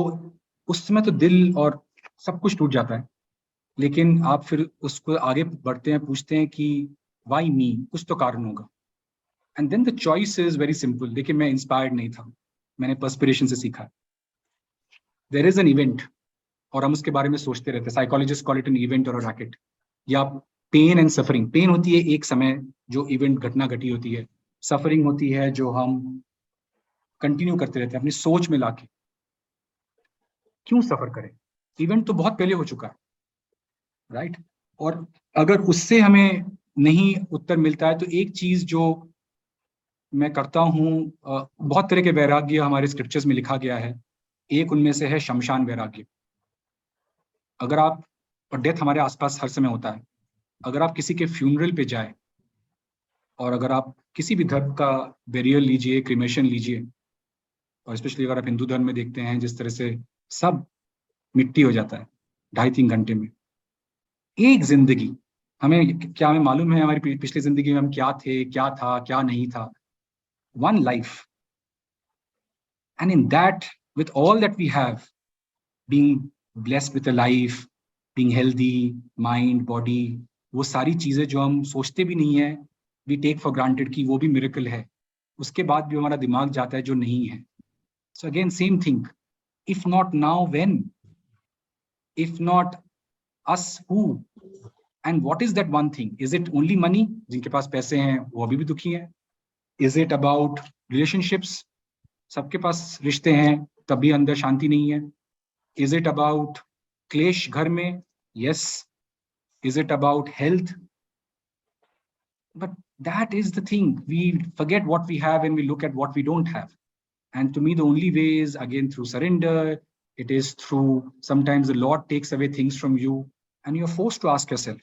उस समय तो दिल और सब कुछ टूट जाता है, लेकिन आप फिर उसको आगे बढ़ते हैं, पूछते हैं कि why me? कुछ तो कारण होगा. And then the choice is very simple. देखिए, मैं इंस्पायर्ड नहीं था, मैंने पर्सपिरेशन से सीखा. There is an event और हम उसके बारे में सोचते रहते हैं. Psychologist call it an event और रैकेट, या पेन एंड सफरिंग. पेन होती है एक समय जो इवेंट घटना घटी होती है, सफरिंग होती है जो हम कंटिन्यू करते रहते हैं अपनी सोच में लाके. क्यों सफर करें? इवेंट तो बहुत पहले हो चुका है, राइट? और अगर उससे हमें नहीं उत्तर मिलता है, तो एक चीज जो मैं करता हूँ, बहुत तरह के वैराग्य हमारे स्क्रिप्चर्स में लिखा गया है. एक उनमें से है शमशान वैराग्य. अगर आप, और डेथ हमारे आसपास हर समय होता है, अगर आप किसी के फ्यूनरल पे जाए और अगर आप किसी भी धर्म का बेरियल लीजिए, क्रिमेशन लीजिए, और स्पेशली अगर आप हिंदू धर्म में देखते हैं जिस तरह से सब मिट्टी हो जाता है 2.5-3 घंटे में. एक जिंदगी, हमें मालूम है हमारी पिछली जिंदगी में हम क्या थे, क्या था, क्या नहीं था. One life, and in that, with all that we have, being blessed with a life, being healthy, mind, body, वो सारी चीजें जो हम सोचते भी नहीं है, we take for granted कि वो भी miracle है, उसके बाद भी हमारा दिमाग जाता है जो नहीं है. So again, same thing. If not now, when? If not us, who? And what is that one thing? Is it only money? जिनके पास पैसे हैं वो अभी भी दुखी हैं. Is it about relationships? सबके पास रिश्ते हैं तभी अंदर शांति नहीं है. Is it about क्लेश घर में? Yes. Is it about health? But that is the thing. We forget what we have and we look at what we don't have. And to me, the only way is again through surrender. It is through, sometimes the Lord takes away things from you and you're forced to ask yourself,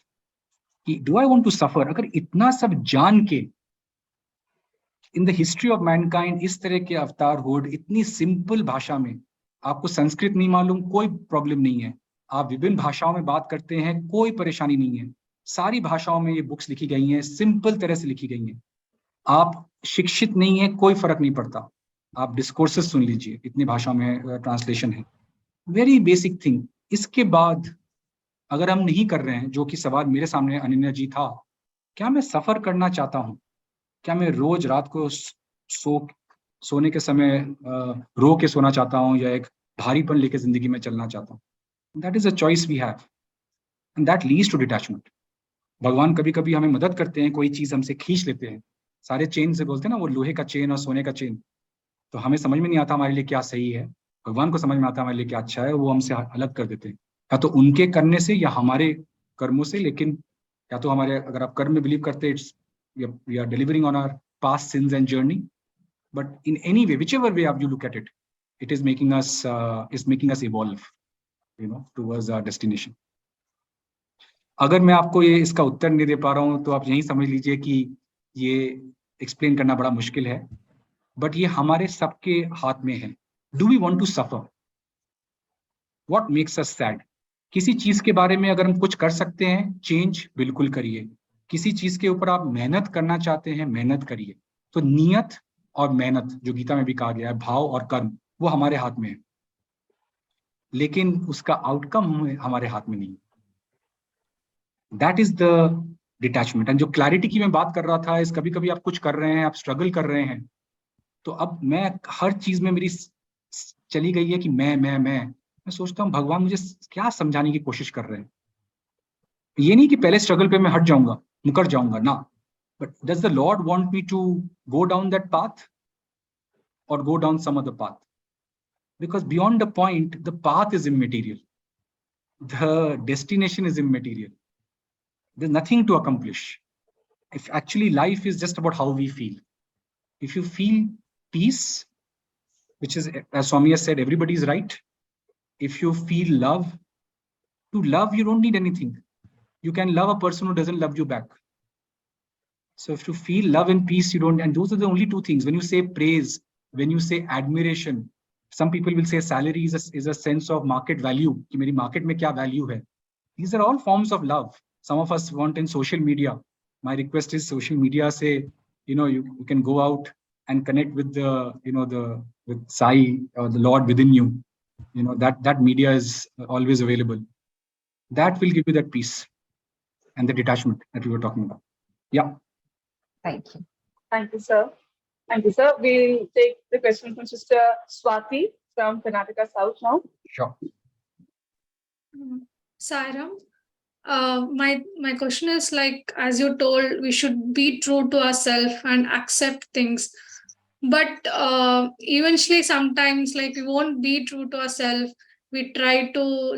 do I want to suffer? अगर इतना सब जान के, in the history of mankind, इस तरह के अवतार होड, इतनी सिंपल भाषा में, आपको संस्कृत नहीं मालूम कोई प्रॉब्लम नहीं है, आप विभिन्न भाषाओं में बात करते हैं कोई परेशानी नहीं है. सारी भाषाओं में ये बुक्स लिखी गई हैं, सिंपल तरह से लिखी गई हैं. आप शिक्षित नहीं है कोई फर्क नहीं पड़ता, आप डिस्कोर्सेस सुन लीजिए, इतनी भाषाओं में ट्रांसलेशन है. Very basic thing. इसके बाद अगर हम नहीं कर रहे हैं, जो कि सवाल मेरे सामने अनन्या जी था, क्या मैं सफर करना चाहता हूँ? क्या मैं रोज रात को सोने के समय रो के सोना चाहता हूँ, या एक भारीपन लेके जिंदगी में चलना चाहता हूँ. That is a choice we have, and that leads to detachment. भगवान कभी कभी हमें मदद करते हैं, कोई चीज हमसे खींच लेते हैं. सारे चेन से बोलते हैं ना, वो लोहे का चेन और सोने का चेन, तो हमें समझ में नहीं आता हमारे लिए क्या सही है. भगवान को समझ में आता है हमारे लिए क्या अच्छा है, वो हमसे अलग कर देते हैं, या तो उनके करने से या हमारे कर्मों से. लेकिन या तो हमारे, अगर आप कर्म में बिलीव करते हैं, we are delivering on our past sins and journey, but in any way, whichever way you look at it, it is making us evolve, towards our destination. अगर मैं आपको ये इसका उत्तर नहीं दे पा रहा हूँ, तो आप यही समझ लीजिए कि ये एक्सप्लेन करना बड़ा मुश्किल है, बट ये हमारे सबके हाथ में है. Do we want to suffer? What makes us sad? किसी चीज के बारे में अगर हम कुछ कर सकते हैं, चेंज बिल्कुल करिए. किसी चीज के ऊपर आप मेहनत करना चाहते हैं, मेहनत करिए. तो नियत और मेहनत, जो गीता में भी कहा गया है, भाव और कर्म, वो हमारे हाथ में है, लेकिन उसका आउटकम हमारे हाथ में नहीं. That is the detachment. And जो क्लैरिटी की मैं बात कर रहा था, इस कभी कभी आप कुछ कर रहे हैं, आप स्ट्रगल कर रहे हैं, तो अब मैं हर चीज में मेरी चली गई है कि मैं सोचता हूँ भगवान मुझे क्या समझाने की कोशिश कर रहे हैं. ये नहीं कि पहले स्ट्रगल पे मैं हट जाऊंगा, मुकर जाऊंगा ना, but does the lord want me to go down that path और go down some other path? Because beyond the point, the path is immaterial, the destination is immaterial. There's nothing to accomplish. If actually life is just about how we feel. If you feel peace, which is, as Swami has said, everybody is right. If you feel love, to love you don't need anything. You can love a person who doesn't love you back. So if you feel love and peace, you don't, and those are the only two things. When you say praise, when you say admiration, some people will say salary is a sense of market value. कि मेरी market में क्या value है. These are all forms of love. Some of us want in social media. My request is social media say, you can go out and connect with with Sai or the Lord within you. That media is always available. That will give you that peace and the detachment that we were talking about. Yeah. Thank you. Thank you, sir. Thank you, sir. We'll take the question from Sister Swati from Karnataka South now. Sure. Sairam, my question is, like, as you told, we should be true to ourselves and accept things. But eventually, sometimes, like, we won't be true to ourselves. We try to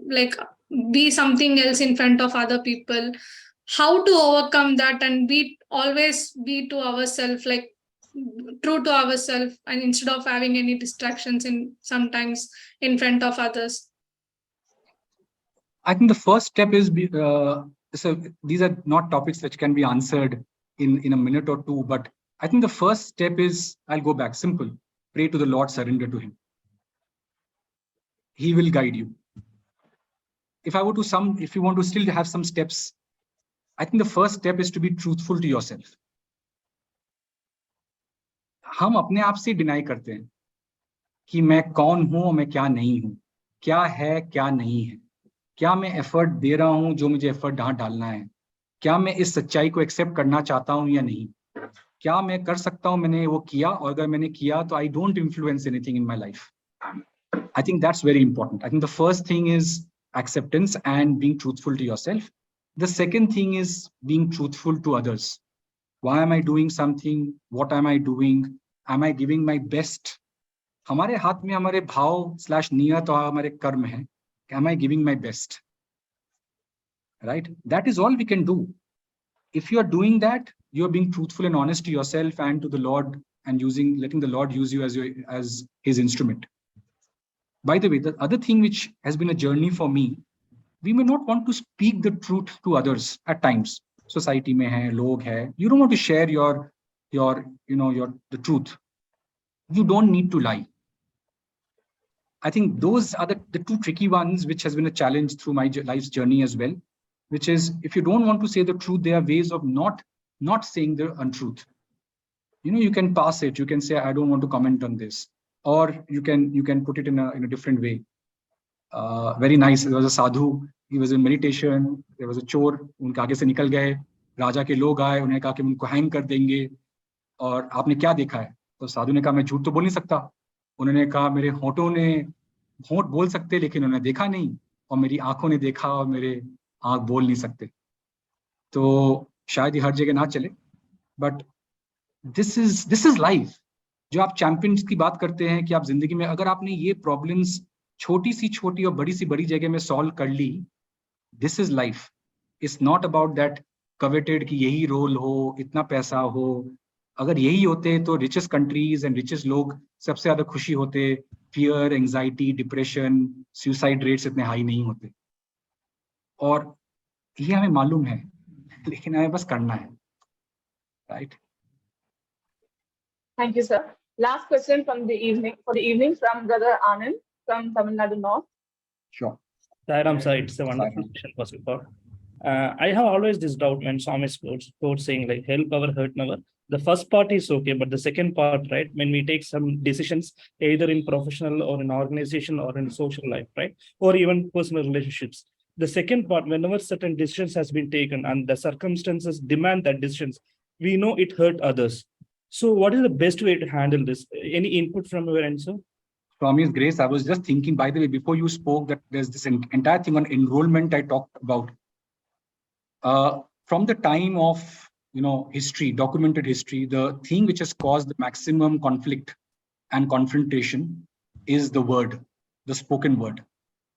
like be something else in front of other people. How to overcome that and always be to ourselves, like true to ourselves, and instead of having any distractions sometimes in front of others? I think the first step is, so these are not topics which can be answered in a minute or two, but I think the first step is, I'll go back, simple. Pray to the Lord, surrender to Him. He will guide you. If you want to still have some steps, I think the first step is to be truthful to yourself. हम अपने आप से deny करते हैं कि मैं कौन हूं और मैं क्या नहीं हूं, क्या है क्या नहीं है, क्या मैं एफर्ट दे रहा हूं जो मुझे एफर्ट डालना है, क्या मैं इस सच्चाई को एक्सेप्ट करना चाहता हूं या नहीं, क्या मैं कर सकता हूं, मैंने वो किया, और अगर मैंने किया तो I don't influence anything in my life. I think that's very important. I think the first thing is acceptance and being truthful to yourself. The second thing is being truthful to others. Why am I doing something? What am I doing? Am I giving my best? हमारे हाथ में हमारे भाव / नियत और हमारे कर्म है. Am I giving my best? Right? That is all we can do. If you are doing that, you are being truthful and honest to yourself and to the Lord, and letting the Lord use you as His instrument. By the way, the other thing which has been a journey for me, we may not want to speak the truth to others at times. Society mein hai, log hai. You don't want to share the truth. You don't need to lie. I think those are the two tricky ones, which has been a challenge through my life's journey as well, which is, if you don't want to say the truth, there are ways of not saying the untruth. You can pass it. You can say, I don't want to comment on this. Or you can put it in a different way. Very nice. There was a sadhu. He was in meditation. There was a chor. उनके आगे से निकल गए. राजा के लोग आए. उन्हें कहा कि उनको हैंग कर देंगे. और आपने क्या देखा है? तो साधु ने कहा, मैं झूठ तो बोल नहीं सकता. उन्होंने कहा मेरे होठों ने होठ बोल सकते लेकिन उन्होंने देखा नहीं, और मेरी आंखों ने देखा और मेरे आंख बोल नहीं सकते। तो शायद ये हर जगह ना चले, बट दिस इज लाइफ। जो आप चैंपियंस की बात करते हैं कि आप जिंदगी में अगर आपने ये प्रॉब्लम्स छोटी और बड़ी जगह में सॉल्व कर ली, this is life. It's not about that coveted कि यही रोल हो, इतना पैसा हो। अगर यही होते तो रिचेस्ट कंट्रीज एंड रिचेस्ट लोग सबसे ज्यादा खुशी होते, fear, anxiety, depression, suicide rates इतने हाई नहीं होते। और ये हमें मालूम है, लेकिन हमें बस करना है, right? Thank you, sir. Last question for the evening from Brother Anand from Tamil Nadu North. Sure. Sairam sir, it's a wonderful question first of all. I have always this doubt when Swami quote saying like help our hurt never. The first part is okay, but the second part, right? When we take some decisions, either in professional or in organization or in social life, right? Or even personal relationships. The second part, whenever certain decisions has been taken and the circumstances demand that decisions, we know it hurt others. So what is the best way to handle this? Any input from your end, sir? Swami's grace, I was just thinking, by the way, before you spoke, that there's this entire thing on enrollment I talked about. From the time of, history, documented history, the thing which has caused the maximum conflict and confrontation is the word, the spoken word.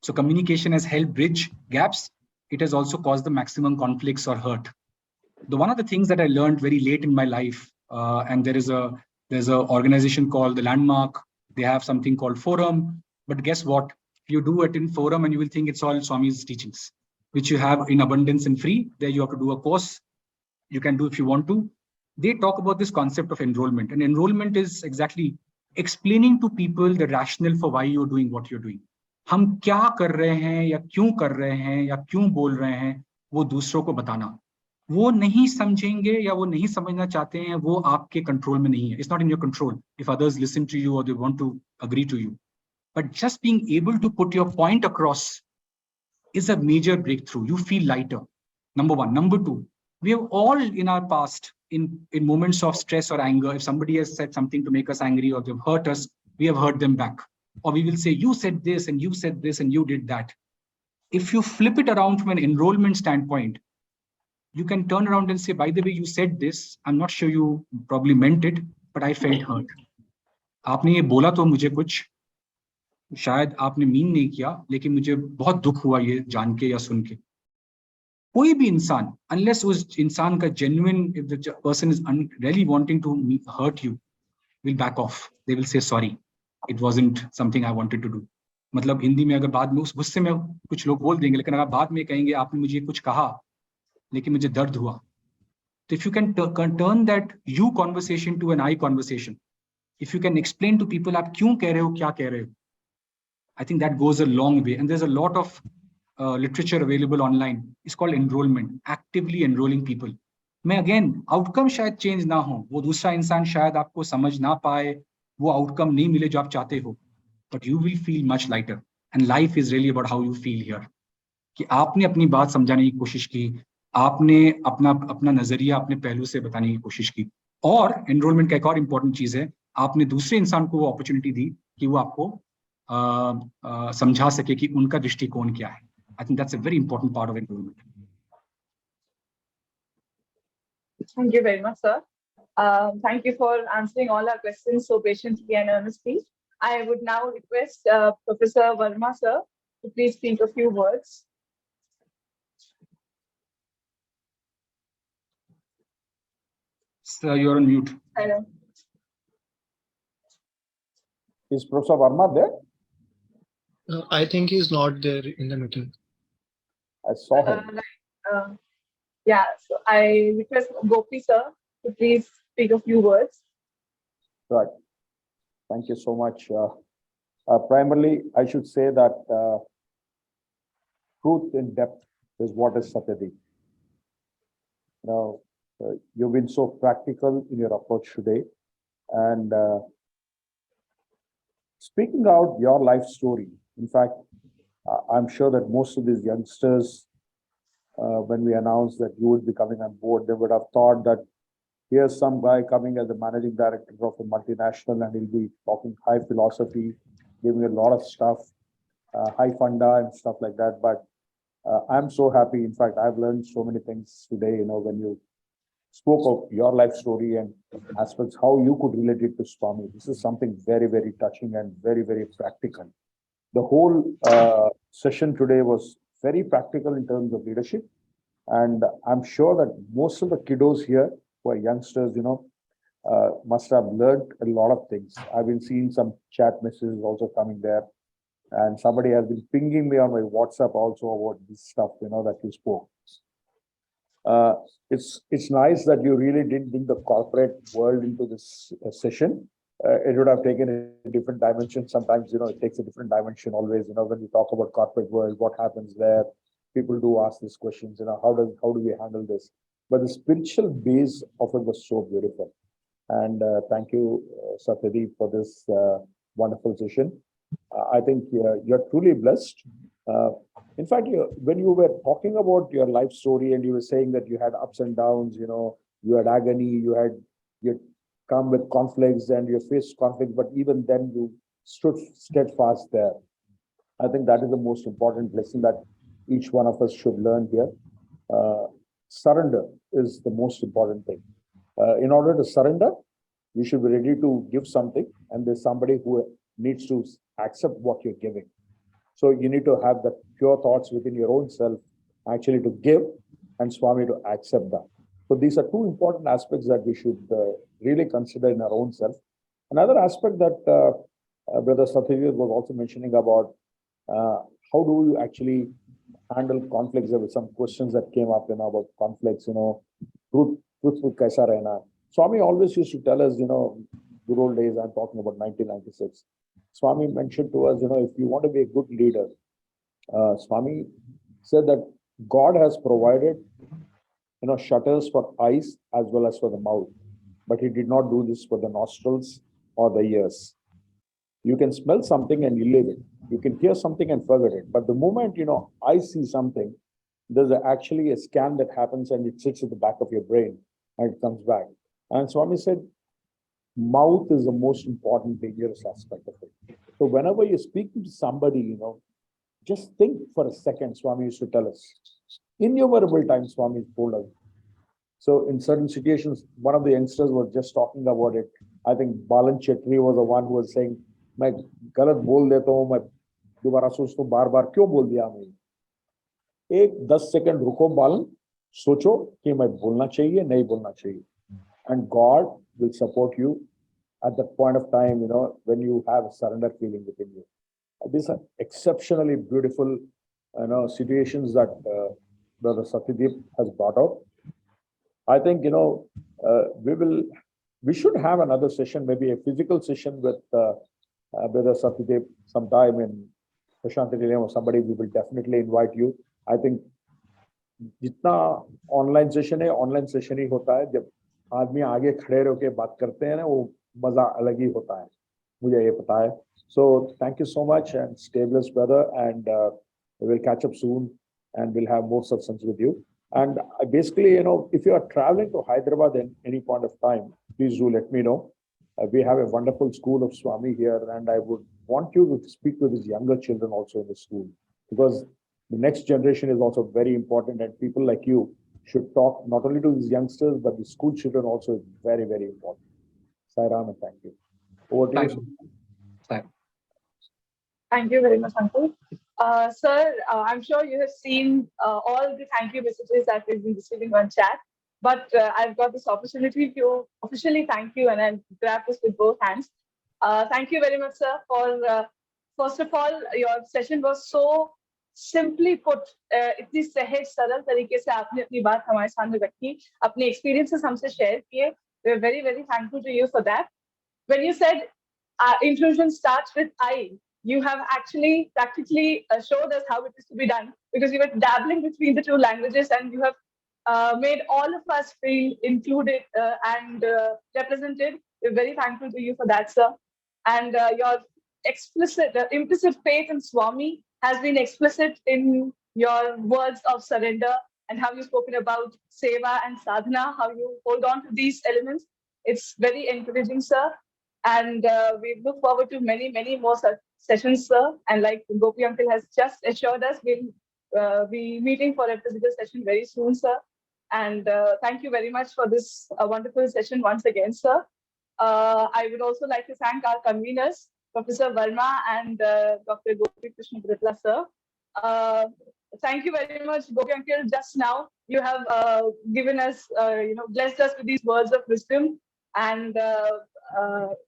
So communication has helped bridge gaps. It has also caused the maximum conflicts or hurt. One of the things that I learned very late in my life, and there's a organization called the Landmark. They have something called Forum. But guess what? You do it in Forum and you will think it's all Swami's teachings, which you have in abundance and free. There you have to do a course. You can do if you want to. They talk about this concept of enrollment. And enrollment is exactly explaining to people the rationale for why you're doing what you're doing. हम क्या कर रहे हैं या क्यों कर रहे हैं या क्यों बोल रहे हैं, वो दूसरों को बताना। वो नहीं समझेंगे या वो नहीं समझना चाहते हैं, वो आपके कंट्रोल में नहीं है. It's not in your control if others listen to you or they want to agree to you. But just being able to put your point across is a major breakthrough. You feel lighter. Number one. Number two, we have all in our past, in moments of stress or anger, if somebody has said something to make us angry or they've hurt us, we have hurt them back. Or we will say, you said this and you said this and you did that. If you flip it around from an enrollment standpoint, you can turn around and say, by the way, you said this. I'm not sure you probably meant it, but I felt hurt. आपने ये बोला तो मुझे कुछ, शायद आपने mean नहीं किया, लेकिन मुझे बहुत दुख हुआ ये जान के या सुन के. कोई भी इंसान, unless उस इंसान का genuine, if the person is really wanting to hurt you, will back off. They will say sorry. It wasn't something I wanted to do. मतलब हिंदी में अगर बाद में उस गुस्से में कुछ लोग बोल देंगे, लेकिन अगर बाद में कहेंगे आपने मुझे कुछ कहा लेकिन मुझे दर्द हुआ, तो if you can turn that you conversation to an I conversation, if you can explain to people आप क्यों कह रहे हो, क्या कह रहे हो, I think that goes a long way. And there's a lot of literature available online. It's called enrollment, actively enrolling people. मैं again, outcome शायद change ना हो, वो दूसरा इंसान शायद आपको समझ ना पाए, वो outcome नहीं मिले जो आप चाहते हो, but you will feel much lighter. And life is really about how you feel here. कि आपने अपनी बात समझाने की कोशिश की, आपने अपना नजरिया अपने पहलू से बताने की कोशिश की. और एनरोलमेंट का एक और इंपॉर्टेंट चीज है, आपने दूसरे इंसान को वो अपॉर्चुनिटी दी कि वो आपको समझा सके कि उनका दृष्टिकोण क्या है. I think that's a very important part of enrolment. Thank you very much, sir. Thank you for answering all our questions so patiently and earnestly. I would now request Professor Verma, sir, to please speak a few words. Sir, you're on mute. Hello. Is Professor Verma there? I think he's not there in the meeting. I saw him. Yeah, so I request Gopi, sir, to please speak a few words. Right. Thank you so much. Primarily, I should say that truth in depth is what is Satyadeep. Now, you've been so practical in your approach today, and speaking out your life story. In fact, I'm sure that most of these youngsters, when we announced that you would be coming on board, they would have thought that Here's some guy coming as the managing director of a multinational, and he'll be talking high philosophy, giving a lot of stuff, high funda and stuff like that. But I'm so happy. In fact, I've learned so many things today, when you spoke of your life story and aspects, how you could relate it to Swami. This is something very, very touching and very, very practical. The whole session today was very practical in terms of leadership. And I'm sure that most of the kiddos here who are youngsters, must have learned a lot of things. I've been seeing some chat messages also coming there. And somebody has been pinging me on my WhatsApp also about this stuff, that you spoke. It's nice that you really didn't bring the corporate world into this session. It would have taken a different dimension. Sometimes, it takes a different dimension always, when we talk about corporate world, what happens there? People do ask these questions, how do we handle this? But the spiritual base of it was so beautiful. And thank you, Satyadeep, for this wonderful session. I think you're truly blessed. In fact, when you were talking about your life story and you were saying that you had ups and downs, you had agony, you come with conflicts and you faced conflicts, but even then you stood steadfast there. I think that is the most important lesson that each one of us should learn here. Surrender is the most important thing. In order to surrender, you should be ready to give something, and there's somebody who needs to accept what you're giving. So you need to have the pure thoughts within your own self, actually to give, and Swami to accept that. So these are two important aspects that we should really consider in our own self. Another aspect that Brother Satyadeep was also mentioning about how do you actually handle conflicts. There were some questions that came up about conflicts, truthful kaisa rehna. Swami always used to tell us, good old days, I'm talking about 1996. Swami mentioned to us, if you want to be a good leader, Swami said that God has provided, shutters for eyes as well as for the mouth, but he did not do this for the nostrils or the ears. You can smell something and you leave it. You can hear something and forget it. But the moment, I see something, there's actually a scan that happens and it sits at the back of your brain and it comes back. And Swami said, mouth is the most important, dangerous aspect of it. So whenever you're speaking to somebody, just think for a second, Swami used to tell us. Innumerable times Swami told us. So in certain situations, one of the youngsters was just talking about it. I think Balan Chetri was the one who was saying, मैं गलत बोल देता हूँ, मैं दोबारा सोचता हूँ बार बार क्यों बोल दिया मैं। एक 10 सेकंड रुको बालन, सोचो कि मैं बोलना चाहिए नहीं बोलना चाहिए. And God will support you at that point of time, when you have a surrender feeling within you. These are exceptionally beautiful, situations that Brother Satyadeep has brought out. I think, we should have another session, maybe a physical session with Brother Satyadeep sometime in Prashanthi or somebody. We will definitely invite you. I think जितना online session है online session ही होता है. जब आदमी आगे खड़े होकर बात करते हैं ना, वो मजा अलग ही होता है, मुझे ये पता है. So thank you so much and stay blessed, brother, and we will catch up soon and we'll have more satsangs with you. And basically, if you are traveling to Hyderabad at any point of time, please do let me know. We have a wonderful school of Swami here, and I would want you to speak with his younger children also in the school, because the next generation is also very important, and people like you should talk not only to these youngsters, but the school children also is very, very important. Sairam, and thank you. Over to you. Thank you very much, Uncle. Sir, I'm sure you have seen all the thank you messages that we've been receiving on chat, but I've got this opportunity to officially thank you, and I'll grab this with both hands. Thank you very much, sir, for, first of all, your session was so simply put, इतनी सहज सरल तरीके से आपने अपनी बात हमारे सामने रखी, अपने experiences हमसे share किए. We're very, very thankful to you for that. When you said inclusion starts with I, you have actually practically showed us how it is to be done, because you were dabbling between the two languages and you have made all of us feel included and represented. We're very thankful to you for that, sir. And your implicit faith in Swami has been explicit in your words of surrender and how you've spoken about seva and sadhana, how you hold on to these elements. It's very encouraging, sir. And we look forward to many, many more such sessions, sir. And like Gopi uncle has just assured us, we'll be meeting for a physical session very soon, sir. And thank you very much for this wonderful session once again, sir. I would also like to thank our conveners, Professor Verma and Dr. Gopi Krishna Britla, sir. Thank you very much, Gopi uncle. Just now, you have given us, blessed us with these words of wisdom. And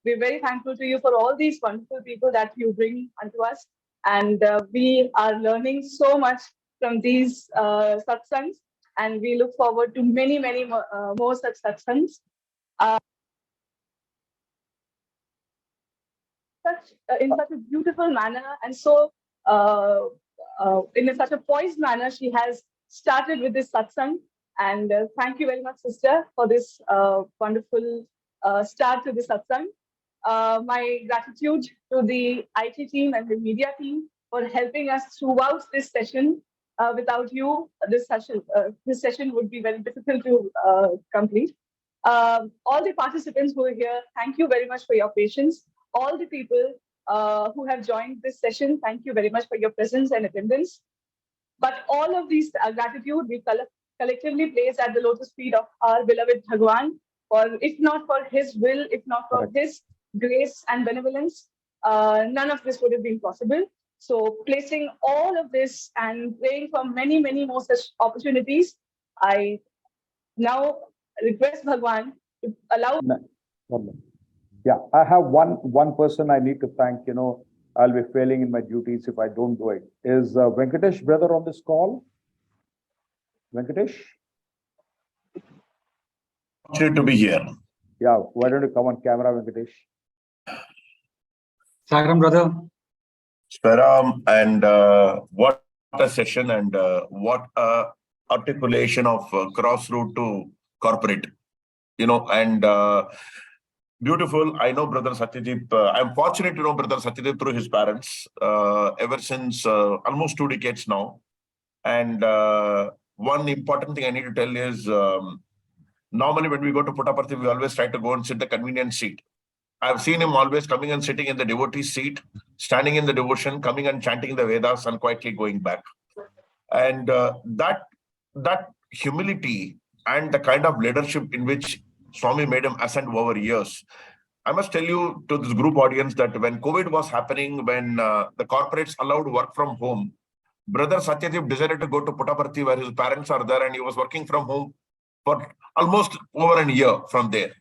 we're very thankful to you for all these wonderful people that you bring unto us. And we are learning so much from these satsangs. And we look forward to many, many more such satsangs. In such a beautiful manner, and so in such a poised manner, she has started with this satsang. And thank you very much, sister, for this wonderful start to the satsang. My gratitude to the IT team and the media team for helping us throughout this session. Without you, this session would be very difficult to complete. All the participants who are here, thank you very much for your patience. All the people who have joined this session, thank you very much for your presence and attendance. But all of these gratitude we collectively place at the lotus feet of our beloved Bhagwan. For if not for his will, if not for his grace and benevolence, none of this would have been possible. So placing all of this and praying for many, many more such opportunities, I now request Bhagwan to allow. Yeah, I have one person I need to thank. I'll be failing in my duties if I don't do it. Is Venkatesh brother on this call? Venkatesh? Fortunate to be here. Yeah, why don't you come on camera, Venkatesh? Sairam, brother. Sairam, and what a session, and what a articulation of crossroad to corporate, and beautiful. I know Brother Satyadeep. I'm fortunate to know Brother Satyadeep through his parents ever since almost 2 decades now. And one important thing I need to tell is normally when we go to Puttaparthi, we always try to go and sit the convenient seat. I've seen him always coming and sitting in the devotee seat, standing in the devotion, coming and chanting the Vedas and quietly going back. And that humility and the kind of leadership in which Swami made him ascend over years. I must tell you to this group audience that when COVID was happening, when the corporates allowed work from home, Brother Satyadeep decided to go to Puttaparthi where his parents are there, and he was working from home for almost over a year from there.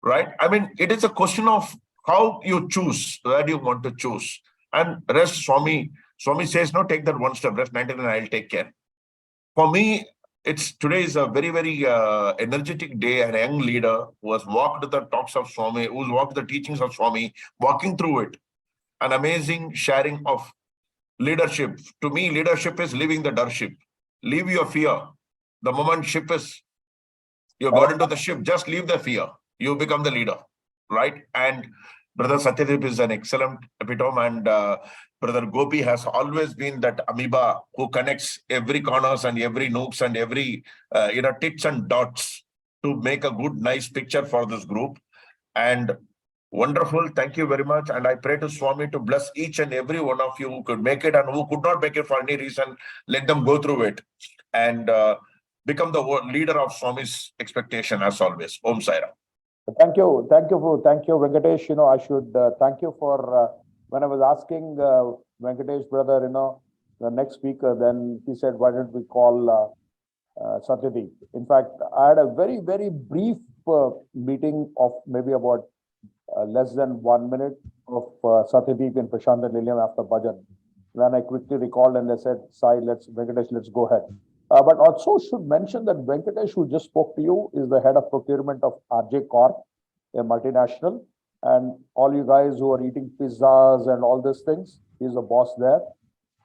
Right? I mean, it is a question of how you choose, where do you want to choose. And rest, Swami says, no, take that one step, rest 99, I'll take care. For me, today is a very, very energetic day, and a young leader who has walked the talks of Swami, who's walked the teachings of Swami, walking through it. An amazing sharing of leadership. To me, leadership is leaving the dirship. Leave your fear. The moment you got into the ship, just leave the fear. You become the leader, right? And Brother Satyadeep is an excellent epitome, and Brother Gopi has always been that amoeba who connects every corners and every nooks and every tits and dots to make a good, nice picture for this group. And wonderful. Thank you very much. And I pray to Swami to bless each and every one of you who could make it and who could not make it for any reason. Let them go through it and become the leader of Swami's expectation as always. Om Sairam. Thank you, Venkatesh. I should thank you for when I was asking Venkatesh brother, the next speaker, then he said, why don't we call Satyadeep? In fact, I had a very, very brief meeting of maybe about less than 1 minute of Satyadeep in Prashant and Lilium after Bhajan. Then I quickly recalled and they said, Sai, Venkatesh, let's go ahead. But also should mention that Venkatesh, who just spoke to you, is the head of procurement of RJ Corp, a multinational. And all you guys who are eating pizzas and all these things, he's the boss there,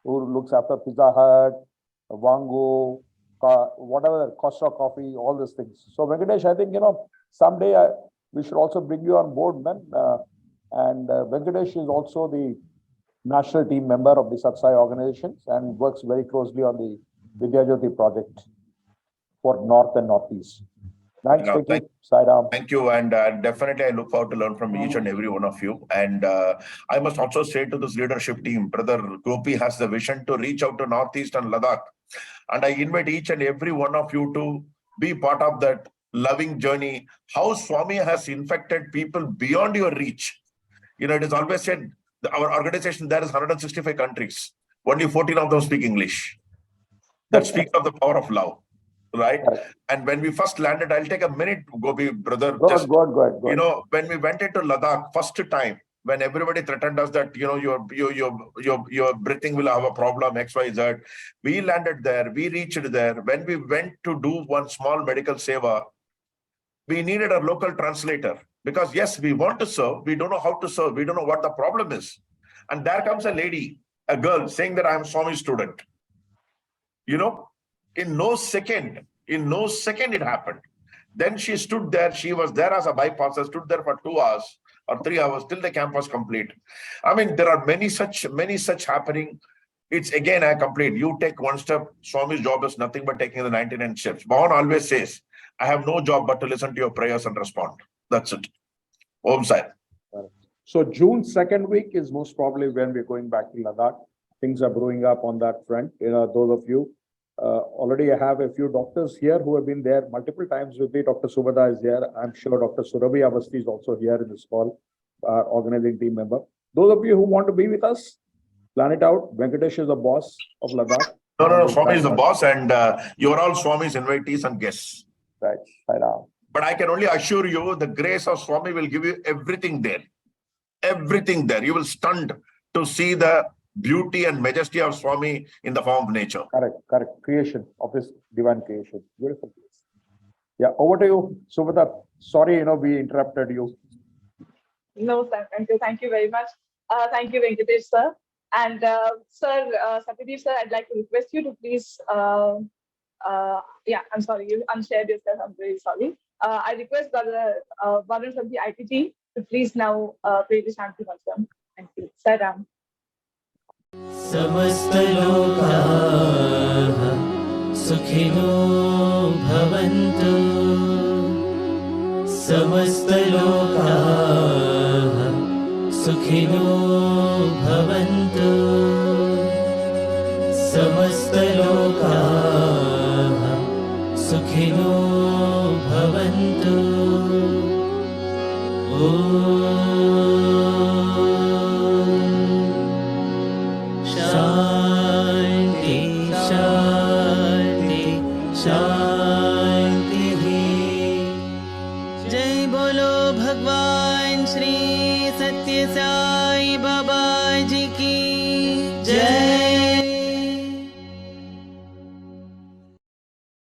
who looks after Pizza Hut, Wango, whatever, Costa Coffee, all these things. So Venkatesh, I think, someday we should also bring you on board, man. And Venkatesh is also the national team member of the Satsang organizations and works very closely on the Vidyajyoti project. for North and Northeast. Thanks, No, Vicky. Sairam. Thank you. And definitely, I look forward to learn from each and every one of you. And I must also say to this leadership team, Brother Gopi has the vision to reach out to Northeast and Ladakh. And I invite each and every one of you to be part of that loving journey. How Swami has infected people beyond your reach. It is always said, our organization, there is 165 countries. Only 14 of them speak English. That speaks of the power of love. Right. And when we first landed, I'll take a minute, Gopi, brother. Go ahead. When we went into Ladakh first time, when everybody threatened us that, your breathing will have a problem, X, Y, Z. We landed there, we reached there. When we went to do one small medical seva, we needed a local translator because yes, we want to serve. We don't know how to serve. We don't know what the problem is. And there comes a lady, a girl saying that I am Swami's student. In no second it happened. Then she stood there. She was there as a bypasser, stood there for 2 hours or 3 hours till the camp was complete. I mean, there are many such happening. It's again, I complete. You take one step. Swami's job is nothing but taking the 99 steps. Bhavan always says, I have no job but to listen to your prayers and respond. That's it. Om Sai. So June 2nd week is most probably when we're going back to Ladakh. Things are brewing up on that front. Those of you. Already I have a few doctors here who have been there multiple times with me. Dr. Subhada is here. I'm sure Dr. Surabhi Avasti is also here in this call, organizing team member. Those of you who want to be with us, plan it out. Venkatesh is the boss of Ladakh. No, Swami is the boss and you're all Swami's invitees and guests. Right. But I can only assure you the grace of Swami will give you everything there. Everything there. You will stunned to see the beauty and majesty of Swami in the form of nature. Correct. Creation of his divine creation. Beautiful. Yeah, over to you, Subhada. Sorry, we interrupted you. No, sir. Thank you very much. Thank you, Venkatesh, sir. And sir, Satyadeep, sir, I'd like to request you to please, I'm sorry, you unshared yourself. I'm very sorry. I request Brother Varun from the IT team to please now pray the Shanti Mantra. Thank you. Sairam. समस्त लोकाः सुखिनो भवन्तु समस्त लोकाः सुखिनो भवन्तु समस्त लोकाः सुखिनो भवन्तु ॐ